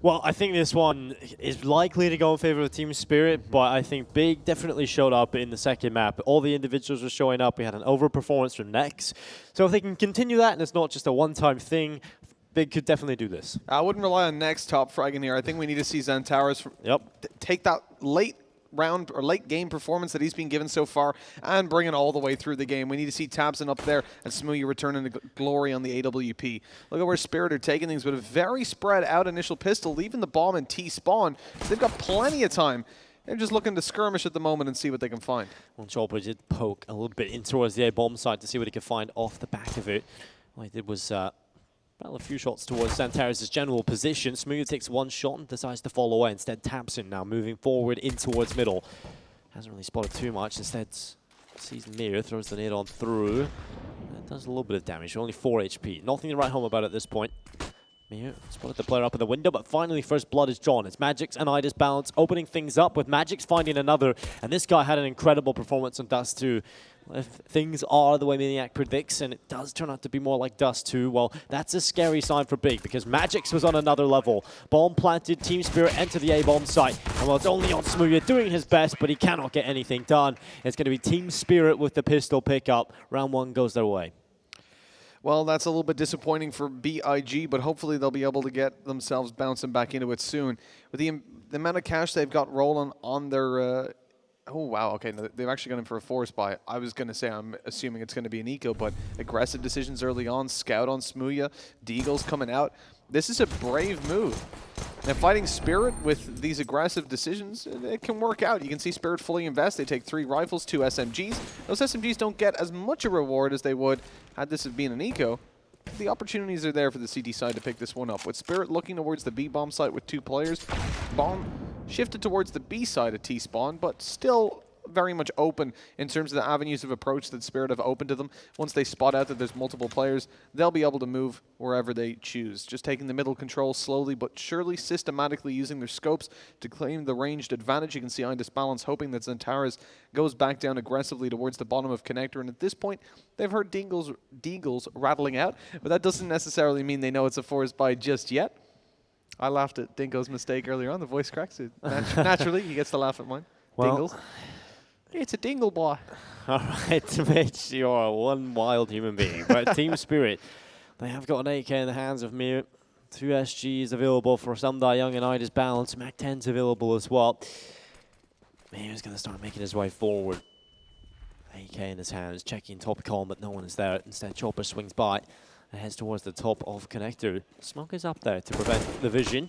Well, I think this one is likely to go in favor of Team Spirit, but I think Big definitely showed up in the second map. All the individuals were showing up. We had an overperformance from Nex. So if they can continue that and it's not just a one-time thing, Big could definitely do this. I wouldn't rely on Nex top fragging here. I think we need to see Xantares take that late round or late game performance that he's been given so far and bring it all the way through the game. We need to see Tabson up there and Smooya returning to glory on the AWP. Look at where Spirit are taking things with a very spread out initial pistol, leaving the bomb in T-spawn. They've got plenty of time. They're just looking to skirmish at the moment and see what they can find. Well, Chopper did poke a little bit in towards the A-bomb side to see what he could find off the back of it. All he did was a few shots towards Xantares' general position. Smooya takes one shot and decides to follow away. Instead, Tabson now moving forward in towards middle. Hasn't really spotted too much. Instead, sees Mir, throws the nade on through. That does a little bit of damage. Only 4 HP. Nothing to write home about at this point. Mir spotted the player up in the window, but finally first blood is drawn. It's Magix and Idis Balance opening things up with Magix finding another. And this guy had an incredible performance on Dust 2. If things are the way Maniac predicts, and it does turn out to be more like Dust 2, well, that's a scary sign for Big, because Magix was on another level. Bomb planted, Team Spirit enter the A-bomb site, and well, it's only on Smooya doing his best, but he cannot get anything done. It's going to be Team Spirit with the pistol pickup. Round 1 goes their way. Well, that's a little bit disappointing for BIG, but hopefully they'll be able to get themselves bouncing back into it soon. With the amount of cash they've got rolling on their... oh, wow, okay, no, they've actually gone in for a force buy. I was going to say, I'm assuming it's going to be an eco, but aggressive decisions early on, scout on Smooya, Deagle's coming out. This is a brave move. Now, fighting Spirit with these aggressive decisions, it can work out. You can see Spirit fully invest. They take 3 rifles, 2 SMGs. Those SMGs don't get as much a reward as they would had this have been an eco. The opportunities are there for the CT side to pick this one up. With Spirit looking towards the B bomb site with 2 players, bomb shifted towards the B side of T-spawn, but still very much open in terms of the avenues of approach that Spirit have opened to them. Once they spot out that there's multiple players, they'll be able to move wherever they choose. Just taking the middle control slowly but surely, systematically using their scopes to claim the ranged advantage. You can see Idis Balance hoping that Xantares goes back down aggressively towards the bottom of Connector, and at this point, they've heard Deagles rattling out, but that doesn't necessarily mean they know it's a forest buy just yet. I laughed at Dingo's mistake earlier on. The voice cracks. Naturally, he gets to laugh at mine. Well, Dingles. It's a dingle boy. All right, Mitch, you are one wild human being. But Team Spirit, they have got an AK in the hands of Mir. 2 SGs available for Sumdai Young and Idis Balance. Mac 10's available as well. Mir's going to start making his way forward. AK in his hands, checking top column, but no one is there. Instead, Chopper swings by and heads towards the top of Connector. Smoke is up there to prevent the vision.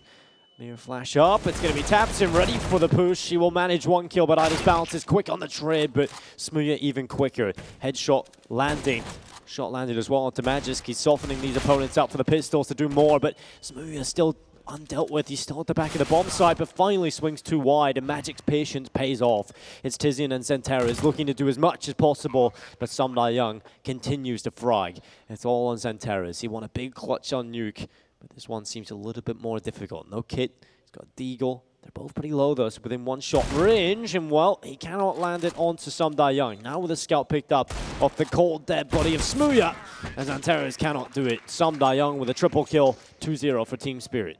Mir flash up, it's going to be Tabson ready for the push. He will manage 1 kill, but Idis Balance is quick on the trade, but Smooya even quicker. Headshot landing. Shot landed as well onto Magisk. He's softening these opponents up for the pistols to do more, but Smooya still undealt with. He's still at the back of the bomb site, but finally swings too wide, and Magic's patience pays off. It's Tizian and Xantares looking to do as much as possible, but Sumdai Young continues to frag. It's all on Xantares. He won a big clutch on Nuke, but this one seems a little bit more difficult. No kit. He's got Deagle. They're both pretty low, though, so within 1 shot range, and, well, he cannot land it onto Sumdai Young. Now with a scout picked up off the cold, dead body of Smooya, and Xantares cannot do it. Sumdai Young with a triple kill, 2-0 for Team Spirit.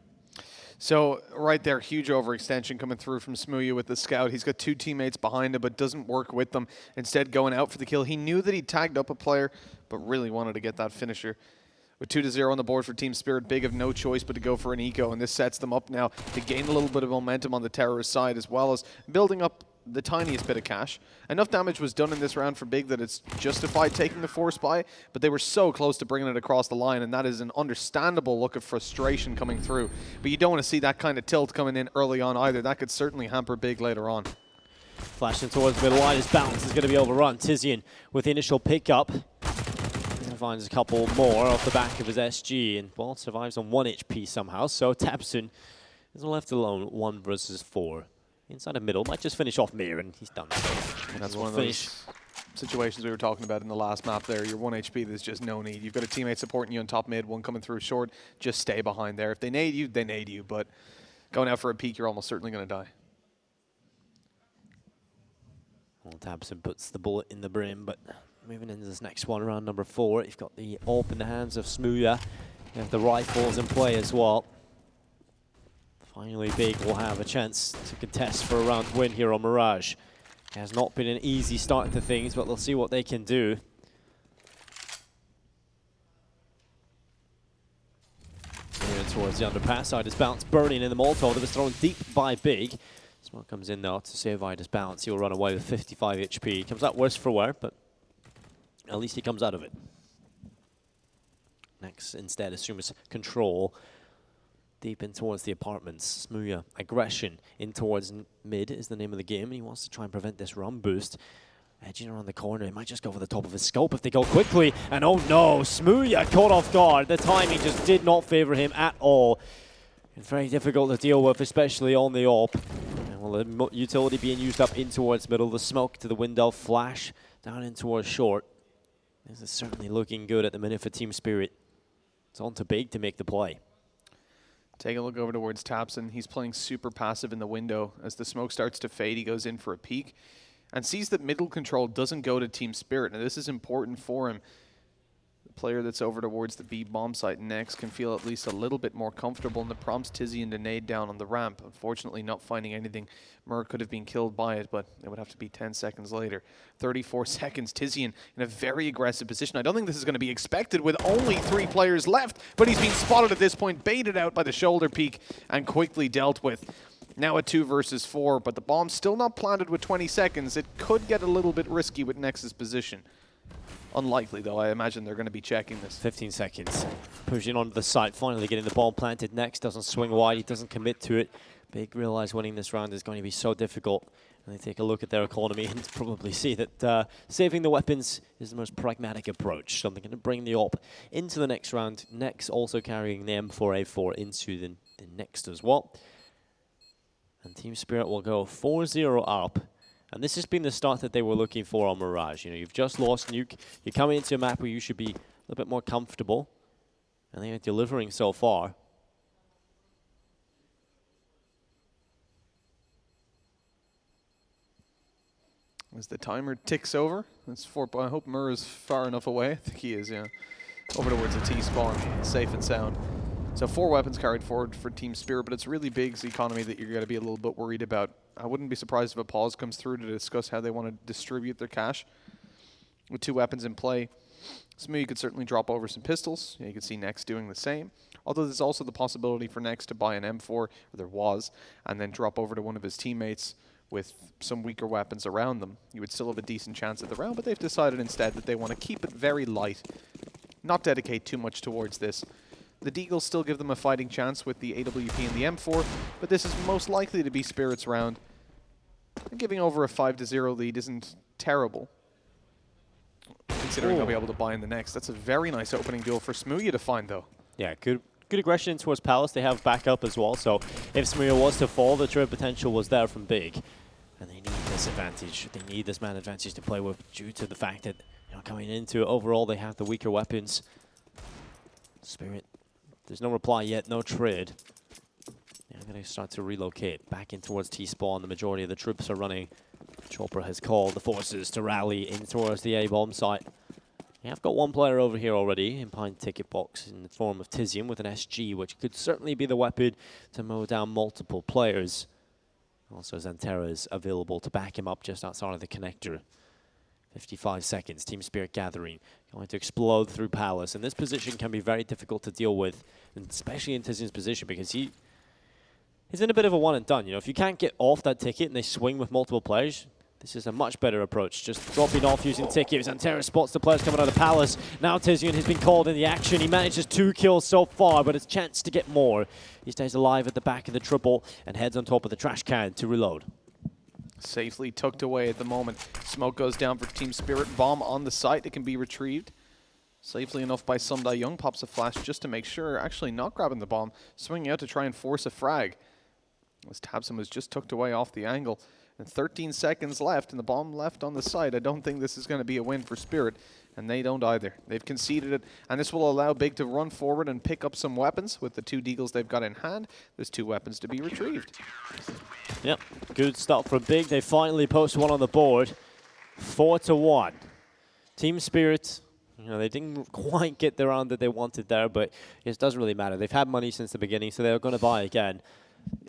So, right there, huge overextension coming through from Smooya with the scout. He's got 2 teammates behind him, but doesn't work with them. Instead, going out for the kill. He knew that he tagged up a player, but really wanted to get that finisher. With 2-0 on the board for Team Spirit, Big have no choice but to go for an eco, and this sets them up now to gain a little bit of momentum on the terrorist side, as well as building up the tiniest bit of cash. Enough damage was done in this round for Big that it's justified taking the force buy, but they were so close to bringing it across the line, and that is an understandable look of frustration coming through. But you don't want to see that kind of tilt coming in early on either. That could certainly hamper Big later on. Flashing towards middle, Idis Balance is going to be overrun. Tizian with the initial pickup. Finds a couple more off the back of his SG, and, well, survives on 1 HP somehow. So Tabson is left alone, 1 versus 4. Inside the middle, might just finish off Mir, and he's done. And that's one of those situations we were talking about in the last map there. You're 1 HP, there's just no need. You've got a teammate supporting you on top mid, one coming through short. Just stay behind there. If they nade you, they nade you. But going out for a peek, you're almost certainly going to die. Well, Tabson puts the bullet in the brim, but moving into this next one, round number 4, you've got the AWP in the hands of Smooya. You have the rifles in play as well. Finally, Big will have a chance to contest for a round win here on Mirage. It has not been an easy start to things, but they'll see what they can do. Here towards the underpass, Ida's bounce burning in the Molotov that was thrown deep by Big. Smoke comes in now to save Ida's bounce. He'll run away with 55 HP. Comes out worse for wear, but at least he comes out of it. Next, instead, assumes control. Deep in towards the apartments. Smooya, aggression in towards mid is the name of the game. And he wants to try and prevent this run boost. Edging around the corner, he might just go for the top of his scope if they go quickly. And oh no, Smooya caught off guard. The timing just did not favor him at all. It's very difficult to deal with, especially on the AWP. And well, the utility being used up in towards middle. The smoke to the window, flash down in towards short. This is certainly looking good at the minute for Team Spirit. It's on to Big to make the play. Take a look over towards Tapson. He's playing super passive in the window. As the smoke starts to fade, he goes in for a peek and sees that middle control doesn't go to Team Spirit. Now, this is important for him. The player that's over towards the B bomb site next can feel at least a little bit more comfortable, and it prompts Tizian to nade down on the ramp. Unfortunately, not finding anything. Mur could have been killed by it, but it would have to be 10 seconds later. 34 seconds, Tizian in a very aggressive position. I don't think this is going to be expected with only 3 players left, but he's been spotted at this point, baited out by the shoulder peek, and quickly dealt with. Now a 2 versus 4, but the bomb's still not planted with 20 seconds. It could get a little bit risky with Nex's position. Unlikely, though. I imagine they're going to be checking this. 15 seconds. Pushing onto the site, finally getting the bomb planted. Next doesn't swing wide, he doesn't commit to it. Big realize winning this round is going to be so difficult. And they take a look at their economy and probably see that saving the weapons is the most pragmatic approach. So they're going to bring the AWP into the next round. Next also carrying the M4A4 into the next as well. And Team Spirit will go 4-0 up. And this has been the start that they were looking for on Mirage. You know, you've just lost Nuke. You're coming into a map where you should be a little bit more comfortable. And they are delivering so far. As the timer ticks over, it's 4. I hope Mur is far enough away. I think he is, yeah. Over towards the T-spawn, safe and sound. So 4 weapons carried forward for Team Spirit, but it's really Big's economy that you're going to be a little bit worried about. I wouldn't be surprised if a pause comes through to discuss how they want to distribute their cash. With 2 weapons in play, Smooth could certainly drop over some pistols. You can see Nex doing the same. Although there's also the possibility for Nex to buy an M4, or there was, and then drop over to one of his teammates with some weaker weapons around them. You would still have a decent chance at the round, but they've decided instead that they want to keep it very light, not dedicate too much towards this. The Deagles still give them a fighting chance with the AWP and the M4, but this is most likely to be Spirit's round. And giving over a 5-0 lead isn't terrible, considering they'll be able to buy in the next. That's a very nice opening duel for Smooya to find, though. Yeah, good aggression towards Palace. They have backup as well, so if Smooya was to fall, the trade potential was there from Big. And they need this advantage. They need this man advantage to play with due to the fact that, you know, coming into it, overall, they have the weaker weapons. Spirit, there's no reply yet, no trade. Yeah, I'm going to start to relocate back in towards T-spawn. The majority of the troops are running. Chopper has called the forces to rally in towards the A-bomb site. Yeah, I've got 1 player over here already in Pine Ticket Box in the form of Tizian with an SG, which could certainly be the weapon to mow down multiple players. Also, Xantera is available to back him up just outside of the connector. 55 seconds, Team Spirit gathering, going to explode through Palace. And this position can be very difficult to deal with, and especially in Tizian's position, because he's in a bit of a one and done. You know, if you can't get off that ticket and they swing with multiple players, this is a much better approach. Just dropping off using tickets. Xantera spots the players coming out of the Palace. Now Tizian has been called in the action. He manages 2 kills so far, but it's a chance to get more. He stays alive at the back of the triple and heads on top of the trash can to reload. Safely tucked away at the moment. Smoke goes down for Team Spirit. Bomb on the site. It can be retrieved safely enough by Sundai Young. Pops a flash just to make sure. Actually not grabbing the bomb. Swinging out to try and force a frag. As Tabson was just tucked away off the angle. And 13 seconds left, and the bomb left on the site. I don't think this is going to be a win for Spirit, and they don't either. They've conceded it, and this will allow Big to run forward and pick up some weapons with the 2 Deagles they've got in hand. There's 2 weapons to be retrieved. Yep, good start from Big. They finally post 1 on the board. 4-1. Team Spirit, you know, they didn't quite get the round that they wanted there, but it doesn't really matter. They've had money since the beginning, so they're going to buy again.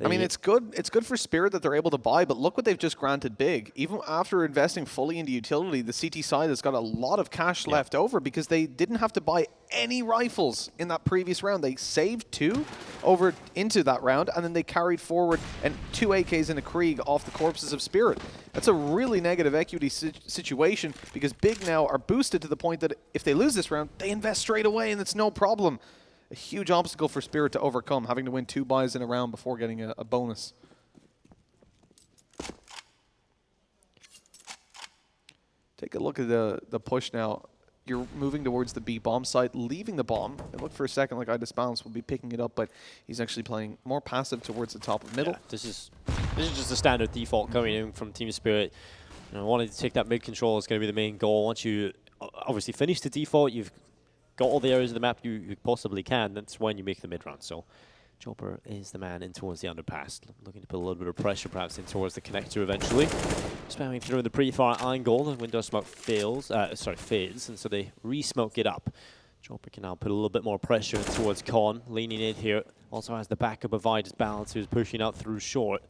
I mean, it's good. It's good for Spirit that they're able to buy, but look what they've just granted Big. Even after investing fully into utility, the CT side has got a lot of cash left over because they didn't have to buy any rifles in that previous round. They saved 2 over into that round, and then they carried forward and 2 AKs and a Krieg off the corpses of Spirit. That's a really negative equity situation because Big now are boosted to the point that if they lose this round, they invest straight away, and it's no problem. A huge obstacle for Spirit to overcome, having to win 2 buys in a round before getting a bonus. Take a look at the push now. You're moving towards the B bomb site, leaving the bomb. It looked for a second like iDisbalance will be picking it up, but he's actually playing more passive towards the top of middle. Yeah, this is just a standard default coming in from Team Spirit. You know, wanting to take that mid control is going to be the main goal. Once you obviously finish the default, you've got all the areas of the map you possibly can. That's when you make the mid run. So Chopper is the man in towards the underpass, looking to put a little bit of pressure perhaps in towards the connector eventually. Spamming through the pre-fire angle, the window smoke fades, and so they re-smoke it up. Chopper can now put a little bit more pressure in towards Con, leaning in here. Also has the backup of iDisbalance, who's pushing out through short.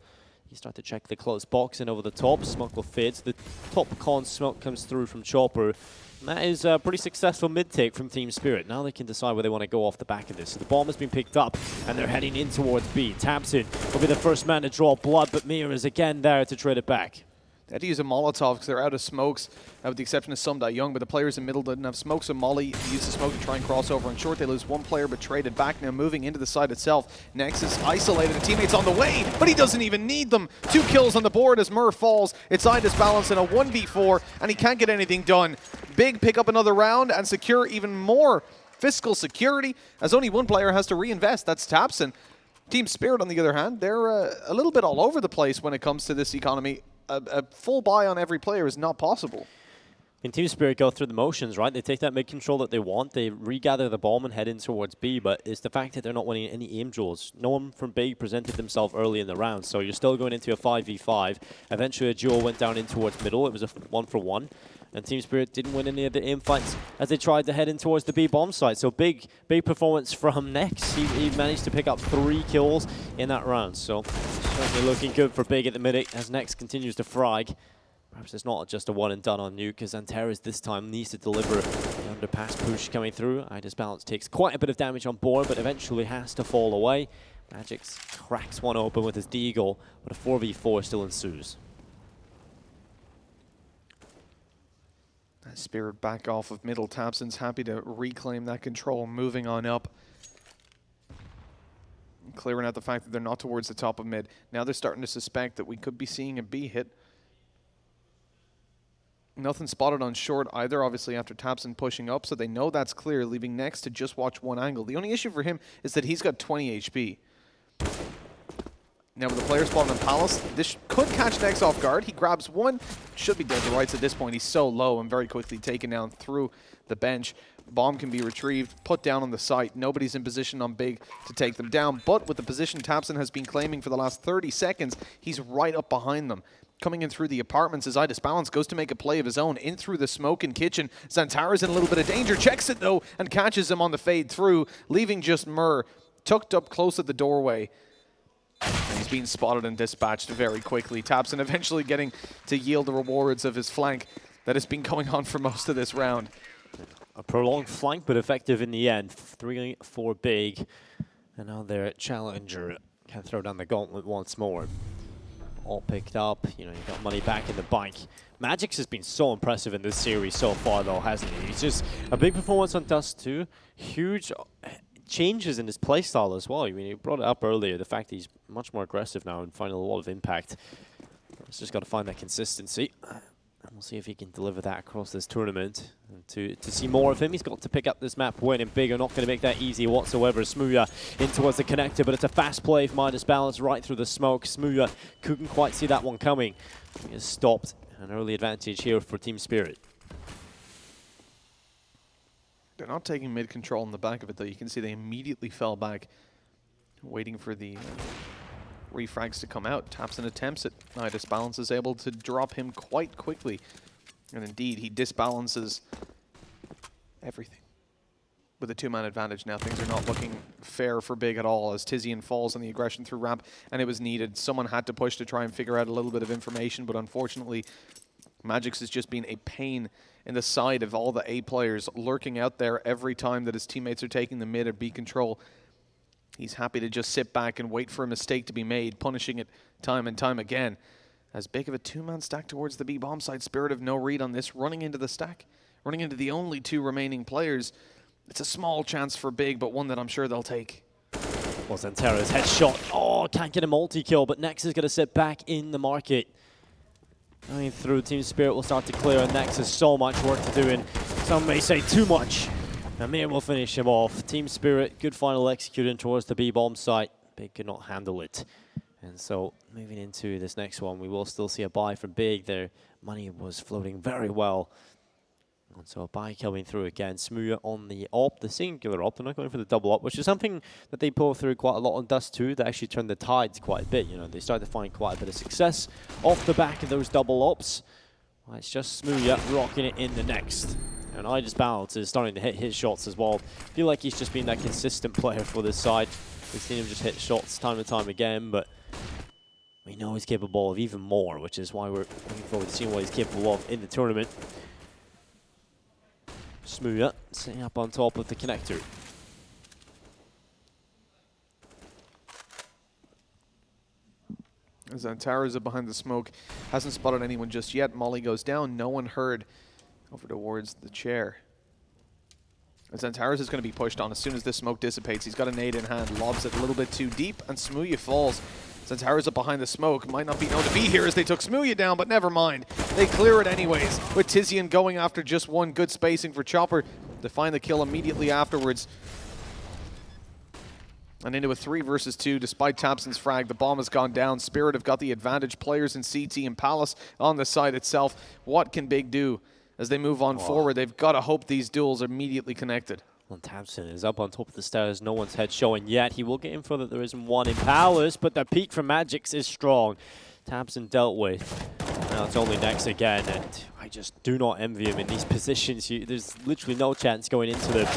You start to check the close box in over the top. Smoke will fade. The top Con smoke comes through from Chopper. And that is a pretty successful mid-take from Team Spirit. Now they can decide where they want to go off the back of this. So the bomb has been picked up, and they're heading in towards B. Tamsin will be the first man to draw blood, but Mir is again there to trade it back. They had to use a Molotov because they're out of smokes, with the exception of Some Die Young, but the players in middle didn't have smokes, so Molly used the smoke to try and cross over on short. They lose 1 player, but traded back. Now moving into the side itself. Nexus isolated, the teammates on the way, but he doesn't even need them. 2 kills on the board as Mur falls. It's iDisbalance in a 1v4, and he can't get anything done. Big pick up another round and secure even more fiscal security, as only 1 player has to reinvest. That's Tapson. Team Spirit, on the other hand, they're a little bit all over the place when it comes to this economy. A full buy on every player is not possible. In Team Spirit go through the motions, right? They take that mid-control that they want, they regather the bomb and head in towards B, but it's the fact that they're not winning any aim duels. No one from B presented themselves early in the round, so you're still going into a 5v5. Eventually a duel went down in towards middle, it was a 1-for-1. And Team Spirit didn't win any of the aim fights as they tried to head in towards the B bomb site. So big performance from Nex. He managed to pick up 3 kills in that round. So certainly looking good for Big at the minute as Nex continues to frag. Perhaps it's not just a one and done on Nuke, because Antares this time needs to deliver the underpass push coming through. iDisbalance takes quite a bit of damage on board, but eventually has to fall away. Magix cracks one open with his Deagle, but a 4v4 still ensues. Spirit back off of middle. Tapson's happy to reclaim that control, moving on up. Clearing out the fact that they're not towards the top of mid. Now they're starting to suspect that we could be seeing a B hit. Nothing spotted on short either, obviously, after Tapson pushing up, so they know that's clear, leaving Nex to just watch 1 angle. The only issue for him is that he's got 20 HP. Now with the player spawn on Palace, this could catch Nex off guard. He grabs 1, should be dead to rights at this point. He's so low and very quickly taken down through the bench. Bomb can be retrieved, put down on the site. Nobody's in position on Big to take them down, but with the position Tapson has been claiming for the last 30 seconds, he's right up behind them. Coming in through the apartments as iDisbalance goes to make a play of his own in through the smoke and kitchen. Xantara's in a little bit of danger, checks it though, and catches him on the fade through, leaving just Mur tucked up close at the doorway. And he's being spotted and dispatched very quickly. Tapson eventually getting to yield the rewards of his flank that has been going on for most of this round. A prolonged flank, but effective in the end. 3-4 Big. And now their challenger can throw down the gauntlet once more. All picked up. You know, you got money back in the bank. Magix has been so impressive in this series so far, though, hasn't he? He's just a big performance on Dust 2. Huge changes in his playstyle as well. I mean, you brought it up earlier, the fact that he's much more aggressive now and finding a lot of impact. He's just got to find that consistency. And we'll see if he can deliver that across this tournament. And to see more of him, he's got to pick up this map win, and Big are not going to make that easy whatsoever. Smooya in towards the connector, but it's a fast play from iDisbalance right through the smoke. Smooya couldn't quite see that one coming. He has stopped. An early advantage here for Team Spirit. They're not taking mid control in the back of it, though. You can see they immediately fell back, waiting for the refrags to come out. Tapson attempts it. iDisbalance is able to drop him quite quickly. And indeed, he disbalances everything. with a two-man advantage now. Things are not looking fair for Big at all as Tizian falls on the aggression through ramp, and it was needed. Someone had to push to try and figure out a little bit of information, but unfortunately, Magix has just been a pain in the side of all the A players, lurking out there every time that his teammates are taking the mid or B control. He's happy to just sit back and wait for a mistake to be made, punishing it time and time again. As big of a two-man stack towards the B bomb side, Spirit of no read on this, running into the stack, running into the only two remaining players. It's a small chance for Big, but one that I'm sure they'll take. Well, Zantera's headshot. Oh, can't get a multi-kill, but Nex is going to sit back in the market. Going through, Team Spirit will start to clear, and Nex has so much work to do, and some may say too much. Amir will finish him off. Team Spirit, good final executing towards the B-bomb site. Big could not handle it. And so, moving into this next one, we will still see a buy from Big. Their money was floating very well. And so a buy coming through again. Smooya on the op, the singular op. They're not going for the double op, which is something that they pull through quite a lot on Dust 2. They actually turned the tides quite a bit. You know, they started to find quite a bit of success off the back of those double ops. Well, it's just Smooya rocking it in the next. And Idis Balance is starting to hit his shots as well. I feel like he's just been that consistent player for this side. We've seen him just hit shots time and time again, but we know he's capable of even more, which is why we're looking forward to seeing what he's capable of in the tournament. Smooya sitting up on top of the connector. Zantara's behind the smoke. Hasn't spotted anyone just yet. Molly goes down. No one heard. Over towards the chair. Zantara's is going to be pushed on as soon as this smoke dissipates. He's got a nade in hand. Lobs it a little bit too deep, and Smooya falls. Zantara's up behind the smoke. Might not be known to be here as they took Smooya down, but never mind. They clear it anyways, with Tizian going after just one. Good spacing for Chopper to find the kill immediately afterwards. And into a 3 versus 2, despite Tabson's frag, the bomb has gone down. Spirit have got the advantage. Players in CT and Palace on the side itself. What can Big do as they move on forward? They've got to hope these duels are immediately connected. Well, Tabson is up on top of the stairs. No one's head showing yet. He will get info that there isn't one in Palace, but the peak from Magix is strong. Tabson dealt with. Now it's only Nex again, and I just do not envy him in these positions. There's literally no chance going into them.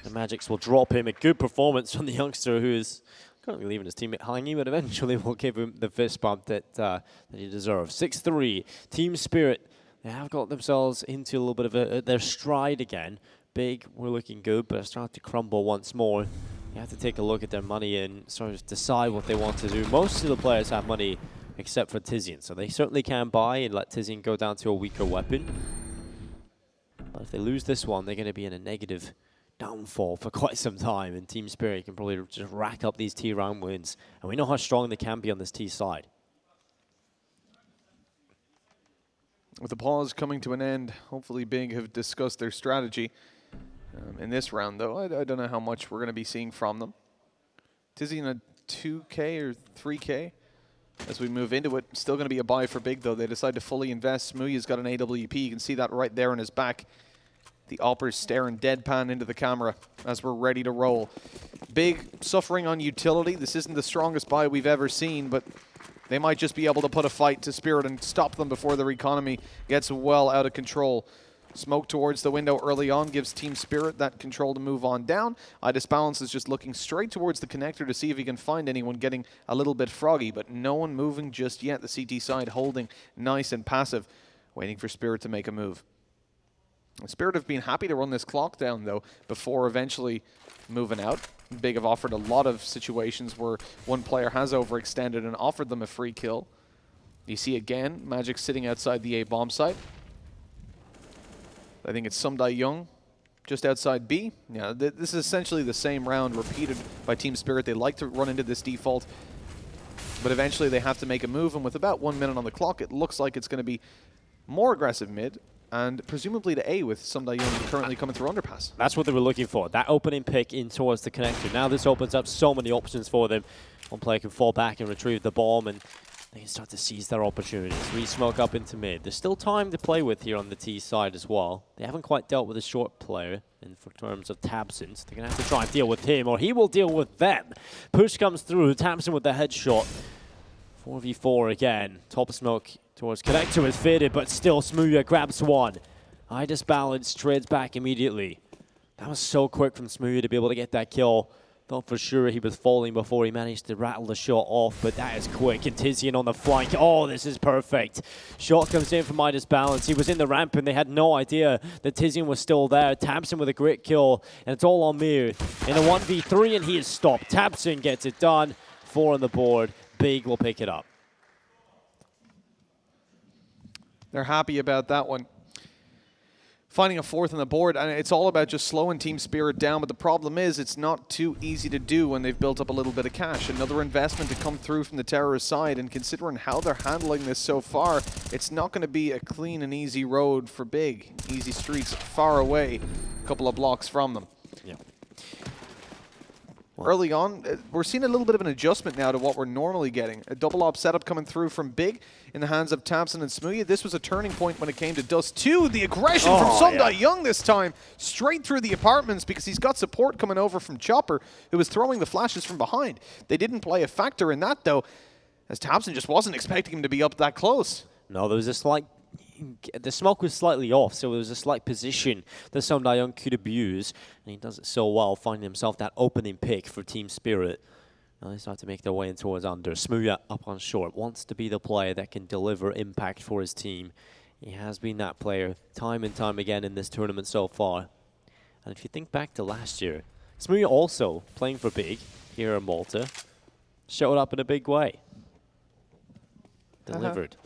The Magix will drop him. A good performance from the youngster who is currently leaving his teammate hanging, but eventually will give him the fist bump that he deserves. 6-3, Team Spirit. They have got themselves into a little bit of their stride again. Big, we're looking good, but it's starting to crumble once more. You have to take a look at their money and sort of decide what they want to do. Most of the players have money except for Tizian, so they certainly can buy and let Tizian go down to a weaker weapon. But if they lose this one, they're going to be in a negative downfall for quite some time, and Team Spirit can probably just rack up these T round wins. And we know how strong they can be on this T side. With the pause coming to an end, hopefully Big have discussed their strategy. In this round, though, I don't know how much we're going to be seeing from them. Tizian a 2K or 3K as we move into it. Still going to be a buy for Big, though. They decide to fully invest. Smooya's got an AWP. You can see that right there in his back. The Opper's staring deadpan into the camera as we're ready to roll. Big suffering on utility. This isn't the strongest buy we've ever seen, but they might just be able to put a fight to Spirit and stop them before their economy gets well out of control. Smoke towards the window early on gives Team Spirit that control to move on down. Idis Balance is just looking straight towards the connector to see if he can find anyone getting a little bit froggy, but no one moving just yet. The CT side holding nice and passive, waiting for Spirit to make a move. Spirit have been happy to run this clock down, though, before eventually moving out. Big have offered a lot of situations where one player has overextended and offered them a free kill. You see again, Magic sitting outside the A bomb site. I think it's Sumdai Young just outside B. Yeah, this is essentially the same round repeated by Team Spirit. They like to run into this default, but eventually they have to make a move, and with about 1 minute on the clock, it looks like it's going to be more aggressive mid, and presumably to A with Sumdai Young currently coming through underpass. That's what they were looking for, that opening pick in towards the connector. Now this opens up so many options for them. One player can fall back and retrieve the bomb, and they can start to seize their opportunities. Re-smoke up into mid. There's still time to play with here on the T side as well. They haven't quite dealt with a short player in terms of Tabson. They're going to have to try and deal with him, or he will deal with them. Push comes through. Tabson with the headshot. 4v4 again. Top smoke towards connector is fitted, but still Smooya grabs one. Idis Balance trades back immediately. That was so quick from Smoothie to be able to get that kill. Thought for sure he was falling before he managed to rattle the shot off, but that is quick. And Tizian on the flank. Oh, this is perfect. Shot comes in from Midas Balance. He was in the ramp and they had no idea that Tizian was still there. Tabson with a great kill, and it's all on Mir in a 1v3, and he is stopped. Tabson gets it done. 4 on the board. Big will pick it up. They're happy about that one. Finding a 4th on the board, and it's all about just slowing Team Spirit down, but the problem is it's not too easy to do when they've built up a little bit of cash. Another investment to come through from the terrorist side, and considering how they're handling this so far, it's not going to be a clean and easy road for Big. Easy streets far away, a couple of blocks from them. Yeah. Early on, we're seeing a little bit of an adjustment now to what we're normally getting. A double op setup coming through from Big in the hands of Tabson and Smoothie. This was a turning point when it came to Dust 2. The aggression from Sundai Young this time, straight through the apartments because he's got support coming over from Chopper, who was throwing the flashes from behind. They didn't play a factor in that, though, as Tabson just wasn't expecting him to be up that close. No, there was a slight... The smoke was slightly off, so it was a slight position that Sundai Young could abuse, and he does it so well, finding himself that opening pick for Team Spirit. Now they start to make their way in towards under. Smoothie up on short, wants to be the player that can deliver impact for his team. He has been that player time and time again in this tournament so far. And if you think back to last year, Smoothie also playing for Big here in Malta, showed up in a big way. Delivered.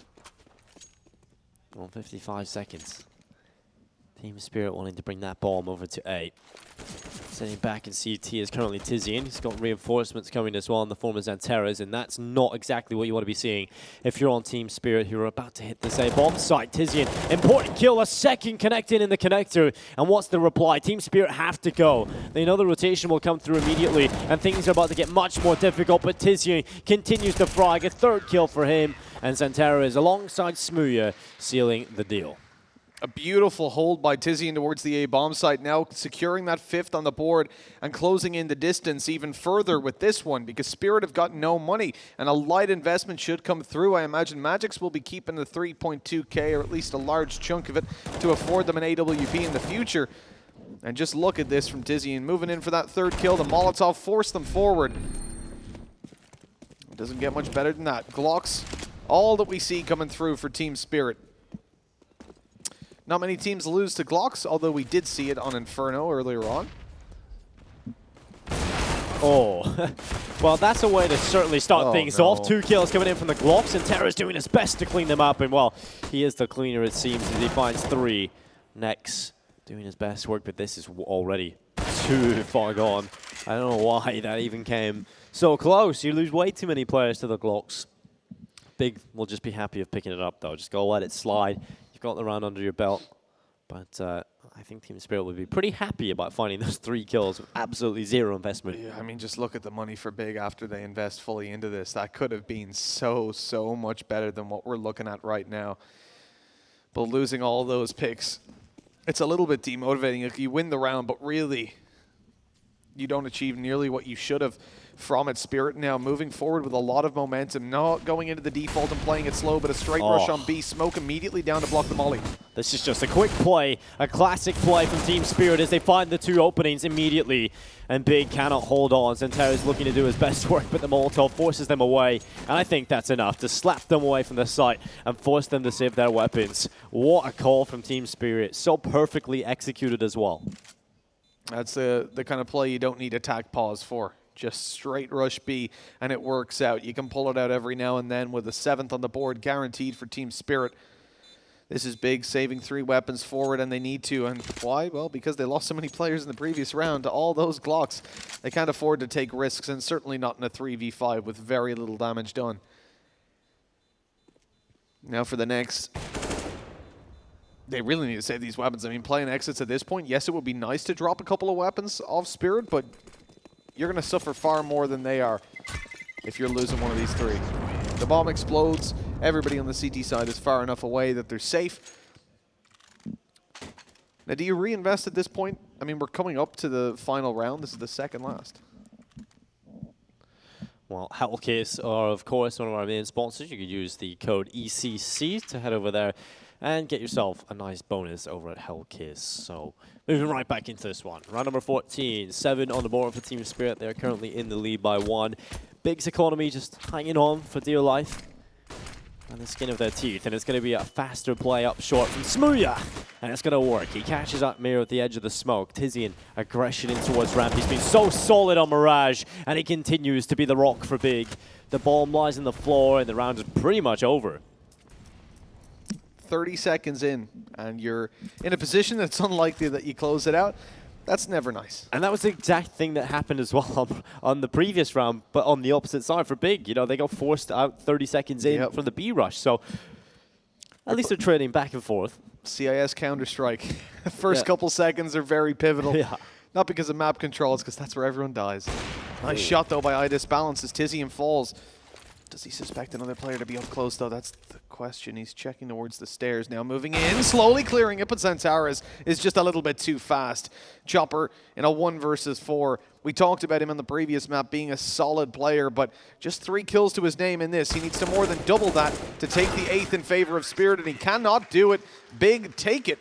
55 seconds. Team Spirit wanting to bring that bomb over to A. Sitting back in CT is currently Tizian. He's got reinforcements coming as well in the form of Xanteras, and that's not exactly what you want to be seeing if you're on Team Spirit, who are about to hit this A bomb site. Tizian, important kill, a second connecting in the connector. And what's the reply? Team Spirit have to go. They know the rotation will come through immediately, and things are about to get much more difficult, but Tizian continues to frag. A 3rd kill for him, and Xanteras alongside Smoothie sealing the deal. A beautiful hold by Tizian towards the A bomb site, now securing that 5th on the board and closing in the distance even further with this one because Spirit have got no money and a light investment should come through. I imagine Magix will be keeping the 3.2k or at least a large chunk of it to afford them an AWP in the future. And just look at this from Tizian, moving in for that 3rd kill. The Molotov forced them forward. It doesn't get much better than that. Glocks, all that we see coming through for Team Spirit. Not many teams lose to Glocks, although we did see it on Inferno earlier on. Oh, well, that's a way to certainly start things off. 2 kills coming in from the Glocks, and Terra's doing his best to clean them up. And, well, he is the cleaner, it seems, as he finds 3. Next, doing his best work, but this is already too far gone. I don't know why that even came so close. You lose way too many players to the Glocks. Big will just be happy of picking it up, though. Just go let it slide. You've got the round under your belt. But I think Team Spirit would be pretty happy about finding those 3 kills with absolutely 0 investment. Yeah, I mean, just look at the money for Big after they invest fully into this. That could have been so much better than what we're looking at right now. But losing all those picks, it's a little bit demotivating. Like, you win the round, but really, you don't achieve nearly what you should have from it. Spirit now moving forward with a lot of momentum, not going into the default and playing it slow, but a straight rush on B. Smoke immediately down to block the molly. This is just a quick play, a classic play from Team Spirit as they find the 2 openings immediately, and Big cannot hold on. Xanteras looking to do his best work, but the Molotov forces them away, and I think that's enough to slap them away from the site and force them to save their weapons. What a call from Team Spirit, so perfectly executed as well. That's the kind of play you don't need attack pause for. Just straight rush B, and it works out. You can pull it out every now and then with a 7th on the board guaranteed for Team Spirit. This is Big, saving 3 weapons forward, and they need to. And why? Well, because they lost so many players in the previous round to all those Glocks. They can't afford to take risks, and certainly not in a 3v5 with very little damage done. Now for the next. They really need to save these weapons. I mean, playing exits at this point, yes, it would be nice to drop a couple of weapons off Spirit, but you're going to suffer far more than they are if you're losing one of these 3. The bomb explodes. Everybody on the CT side is far enough away that they're safe. Now, do you reinvest at this point? I mean, we're coming up to the final round. This is the second last. Well, Hellcase are, of course, one of our main sponsors. You could use the code ECC to head over there and get yourself a nice bonus over at Hellkiss. So moving right back into this one. Round number 14, 7 on the board for Team Spirit. They're currently in the lead by 1. Big's economy just hanging on for dear life on the skin of their teeth, and it's going to be a faster play up short from Smooya, and it's going to work. He catches up Mir at the edge of the smoke. Tizian aggression in towards ramp. He's been so solid on Mirage, and he continues to be the rock for Big. The bomb lies on the floor, and the round is pretty much over. 30 seconds in, and you're in a position that's unlikely that you close it out. That's never nice. And that was the exact thing that happened as well on the previous round, but on the opposite side for Big. You know, they got forced out 30 seconds in from the B rush, so at least they're trading back and forth. CIS Counter-Strike. First couple seconds are very pivotal. Not because of map controls, because that's where everyone dies. Nice shot, though, by Idis Balance as Tizian falls. Does he suspect another player to be up close, though? That's the question. He's checking towards the stairs now, moving in, slowly clearing it, but Centaurus is just a little bit too fast. Chopper in a 1 versus 4. We talked about him on the previous map being a solid player, but just 3 kills to his name in this. He needs to more than double that to take the 8th in favor of Spirit, and he cannot do it. Big take it.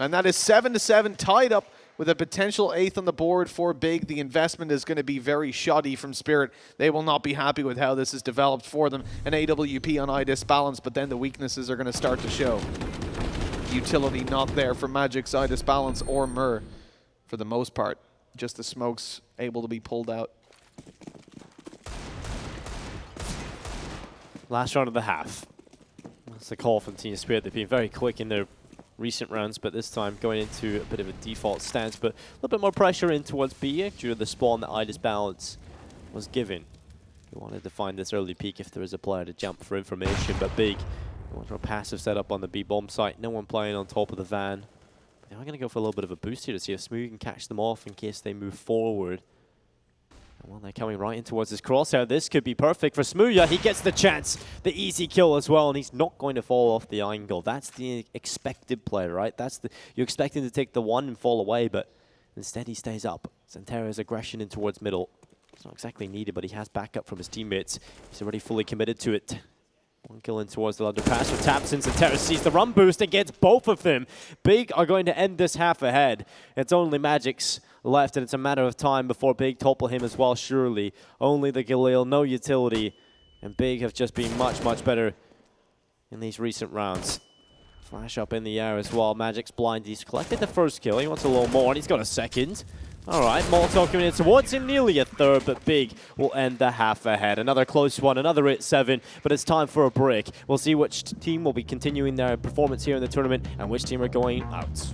And that is 7-7, tied up with a potential 8th on the board for Big. The investment is going to be very shoddy from Spirit. They will not be happy with how this is developed for them. An AWP on Idis Balance, but then the weaknesses are going to start to show. Utility not there for Magic's Idis Balance or Mur for the most part. Just the smokes able to be pulled out. Last round of the half. That's the call from Team Spirit. They've been very quick in their recent rounds, but this time going into a bit of a default stance, but a little bit more pressure in towards B due to the spawn that Idis Balance was given. He wanted to find this early peek if there is a player to jump for information, but Big went for a passive setup on the B bomb site. No one playing on top of the van. But they are going to go for a little bit of a boost here to see if Smooth can catch them off in case they move forward. Well, they're coming right in towards this crosshair. This could be perfect for Smooya. He gets the chance, the easy kill as well, and he's not going to fall off the angle. That's the expected play, right? You're expecting to take the 1 and fall away, but instead he stays up. Centaurus' aggression in towards middle. It's not exactly needed, but he has backup from his teammates. He's already fully committed to it. 1 kill in towards the underpass with Tapson. Centaurus sees the run boost and gets both of them. Big are going to end this half ahead. It's only Magic's left, and it's a matter of time before Big topple him as well, surely. Only the Galil, no utility, and Big have just been much, much better in these recent rounds. Flash up in the air as well. Magic's blind. He's collected the first kill. He wants a little more, and he's got a second. All right, Molotov coming in towards him, nearly a third, but Big will end the half ahead. Another close one, another 8-7, but it's time for a break. We'll see which team will be continuing their performance here in the tournament and which team are going out.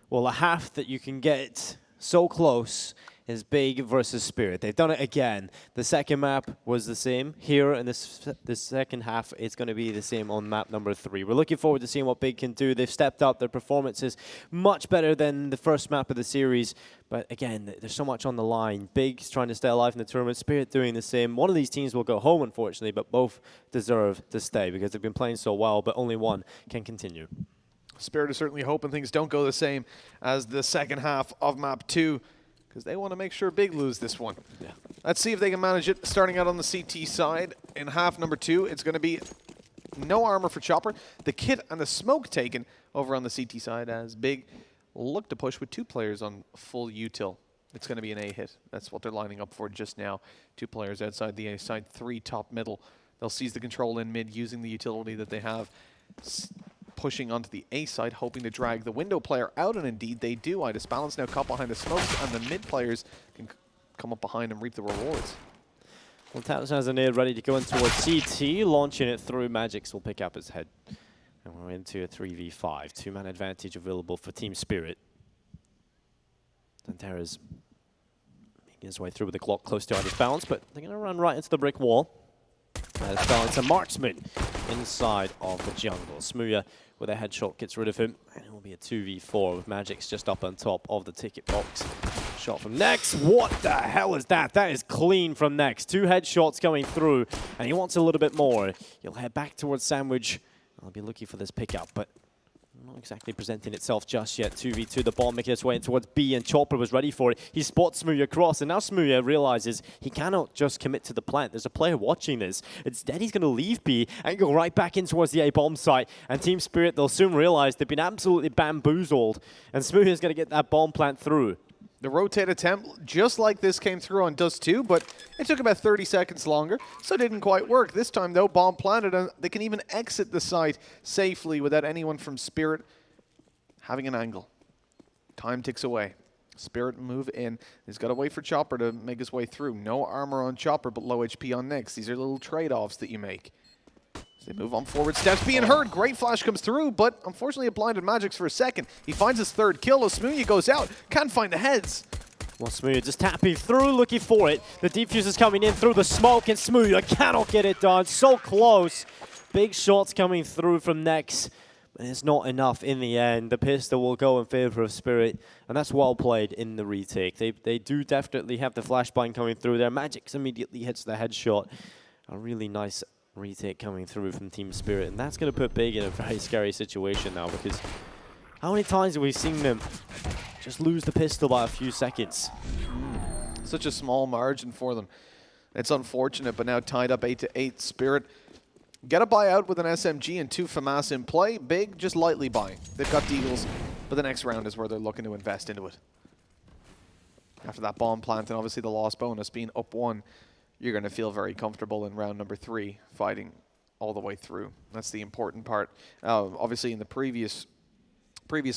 Well, a half that you can get so close is Big versus Spirit. They've done it again. The second map was the same. Here in this second half, it's going to be the same on map number 3. We're looking forward to seeing what Big can do. They've stepped up. Their performance is much better than the first map of the series. But again, there's so much on the line. Big's trying to stay alive in the tournament. Spirit doing the same. One of these teams will go home, unfortunately, but both deserve to stay because they've been playing so well, but only one can continue. Spirit is certainly hoping things don't go the same as the second half of map 2, because they want to make sure Big lose this one. Yeah. Let's see if they can manage it. Starting out on the CT side in half number 2, it's going to be no armor for Chopper. The kit and the smoke taken over on the CT side as Big look to push with 2 players on full util. It's going to be an A hit. That's what they're lining up for just now. 2 players outside the A side, 3 top middle. They'll seize the control in mid using the utility that they have. Pushing onto the A side, hoping to drag the window player out, and indeed they do. Idis Balance now caught behind the smokes, and the mid players can come up behind and reap the rewards. Well, Taps has a nade ready to go in towards CT, launching it through. Magix will pick up his head. And we're into a 3v5. 2-man advantage available for Team Spirit. Dantera's making his way through with the clock close to Idis Balance, but they're going to run right into the brick wall. Idis Balance, a marksman inside of the jungle. Smooya with a headshot gets rid of him, and it will be a 2v4 with Magix just up on top of the ticket box. Shot from Nex. What the hell is that? That is clean from Nex. 2 headshots coming through, and he wants a little bit more. He'll head back towards Sandwich. I'll be looking for this pickup, but not exactly presenting itself just yet. 2v2, the ball making its way in towards B, and Chopper was ready for it. He spots Smooya across, and now Smooya realizes he cannot just commit to the plant. There's a player watching this. Instead, he's going to leave B and go right back in towards the A bomb site. And Team Spirit, they'll soon realize they've been absolutely bamboozled, and Smooya's going to get that bomb plant through. The rotate attempt, just like this, came through on Dust 2, but it took about 30 seconds longer, so it didn't quite work. This time, though, bomb planted, and they can even exit the site safely without anyone from Spirit having an angle. Time ticks away. Spirit move in. He's got to wait for Chopper to make his way through. No armor on Chopper, but low HP on Nyx. These are little trade-offs that you make. They move on forward, steps being heard. Great flash comes through, but unfortunately it blinded Magix for a second. He finds his 3rd kill as Smooya goes out. Can't find the heads. Well, Smooya just tapping through, looking for it. The defuse is coming in through the smoke, and Smooya cannot get it done. So close. Big shots coming through from Nex, but it's not enough in the end. The pistol will go in favor of Spirit, and that's well played in the retake. They do definitely have the flashbang coming through there. Magix immediately hits the headshot. A really nice retake coming through from Team Spirit, and that's going to put Big in a very scary situation now, because how many times have we seen them just lose the pistol by a few seconds? Such a small margin for them. It's unfortunate, but now tied up 8-8. Spirit get a buyout with an SMG and 2 FAMAS in play. Big just lightly buying. They've got Deagles, but the next round is where they're looking to invest into it. After that bomb plant and obviously the loss bonus being up 1, you're going to feel very comfortable in round number 3, fighting all the way through. That's the important part. Obviously, in the previous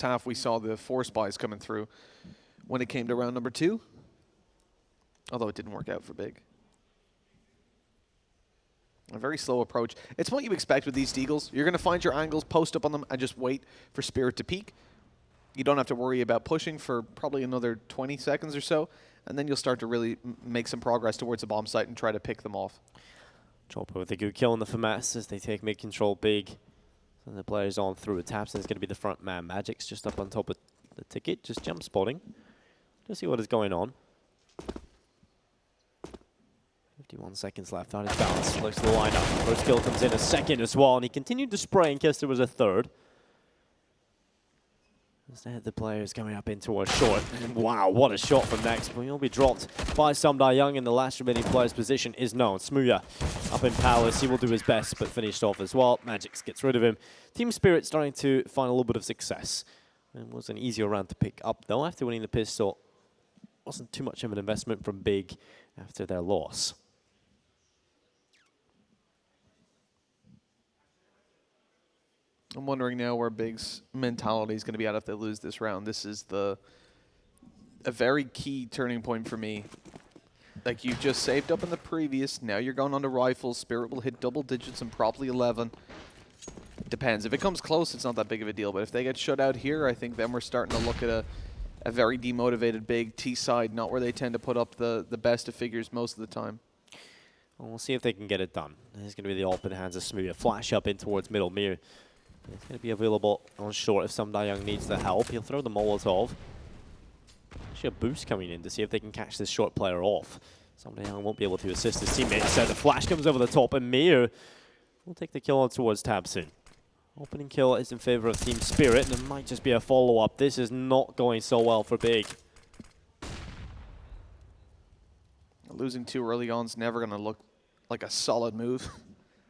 half, we saw the 4 spies coming through when it came to round number 2, although it didn't work out for Big. A very slow approach. It's what you expect with these Deagles. You're going to find your angles, post up on them, and just wait for Spirit to peek. You don't have to worry about pushing for probably another 20 seconds or so, and then you'll start to really make some progress towards the bomb site and try to pick them off. Chopper with a good kill on the FAMAS as they take mid-control Big. So the player's on through with Tapson is going to be the front man. Magix just up on top of the ticket, just jump spotting. Just see what is going on. 51 seconds left on his balance. Looks to the lineup. First kill comes in a second as well, and he continued to spray in case there was a 3rd. Instead, the player is coming up in towards short. Wow, what a shot from Nex. But he'll be dropped by Sumdai Young, and the last remaining player's position is known. Smooya up in Palace. He will do his best, but finished off as well. Magix gets rid of him. Team Spirit starting to find a little bit of success. It was an easier round to pick up, though, after winning the pistol. Wasn't too much of an investment from Big after their loss. I'm wondering now where Big's mentality is going to be at if they lose this round. This is a very key turning point for me. Like, you've just saved up in the previous. Now you're going on to rifles. Spirit will hit double digits and probably 11. Depends. If it comes close, it's not that big of a deal. But if they get shut out here, I think then we're starting to look at a very demotivated big T side, not where they tend to put up the best of figures most of the time. Well, we'll see if they can get it done. There's going to be the open hands of Smooth. Flash up in towards middle. Mir. It's going to be available on short if Sam Young needs the help. He'll throw the Molotov. Actually, a boost coming in to see if they can catch this short player off. Sam Young won't be able to assist his teammate. So the flash comes over the top, and Mir will take the kill on towards tabseN. Opening kill is in favor of Team Spirit, and it might just be a follow-up. This is not going so well for Big. Losing too early on is never going to look like a solid move.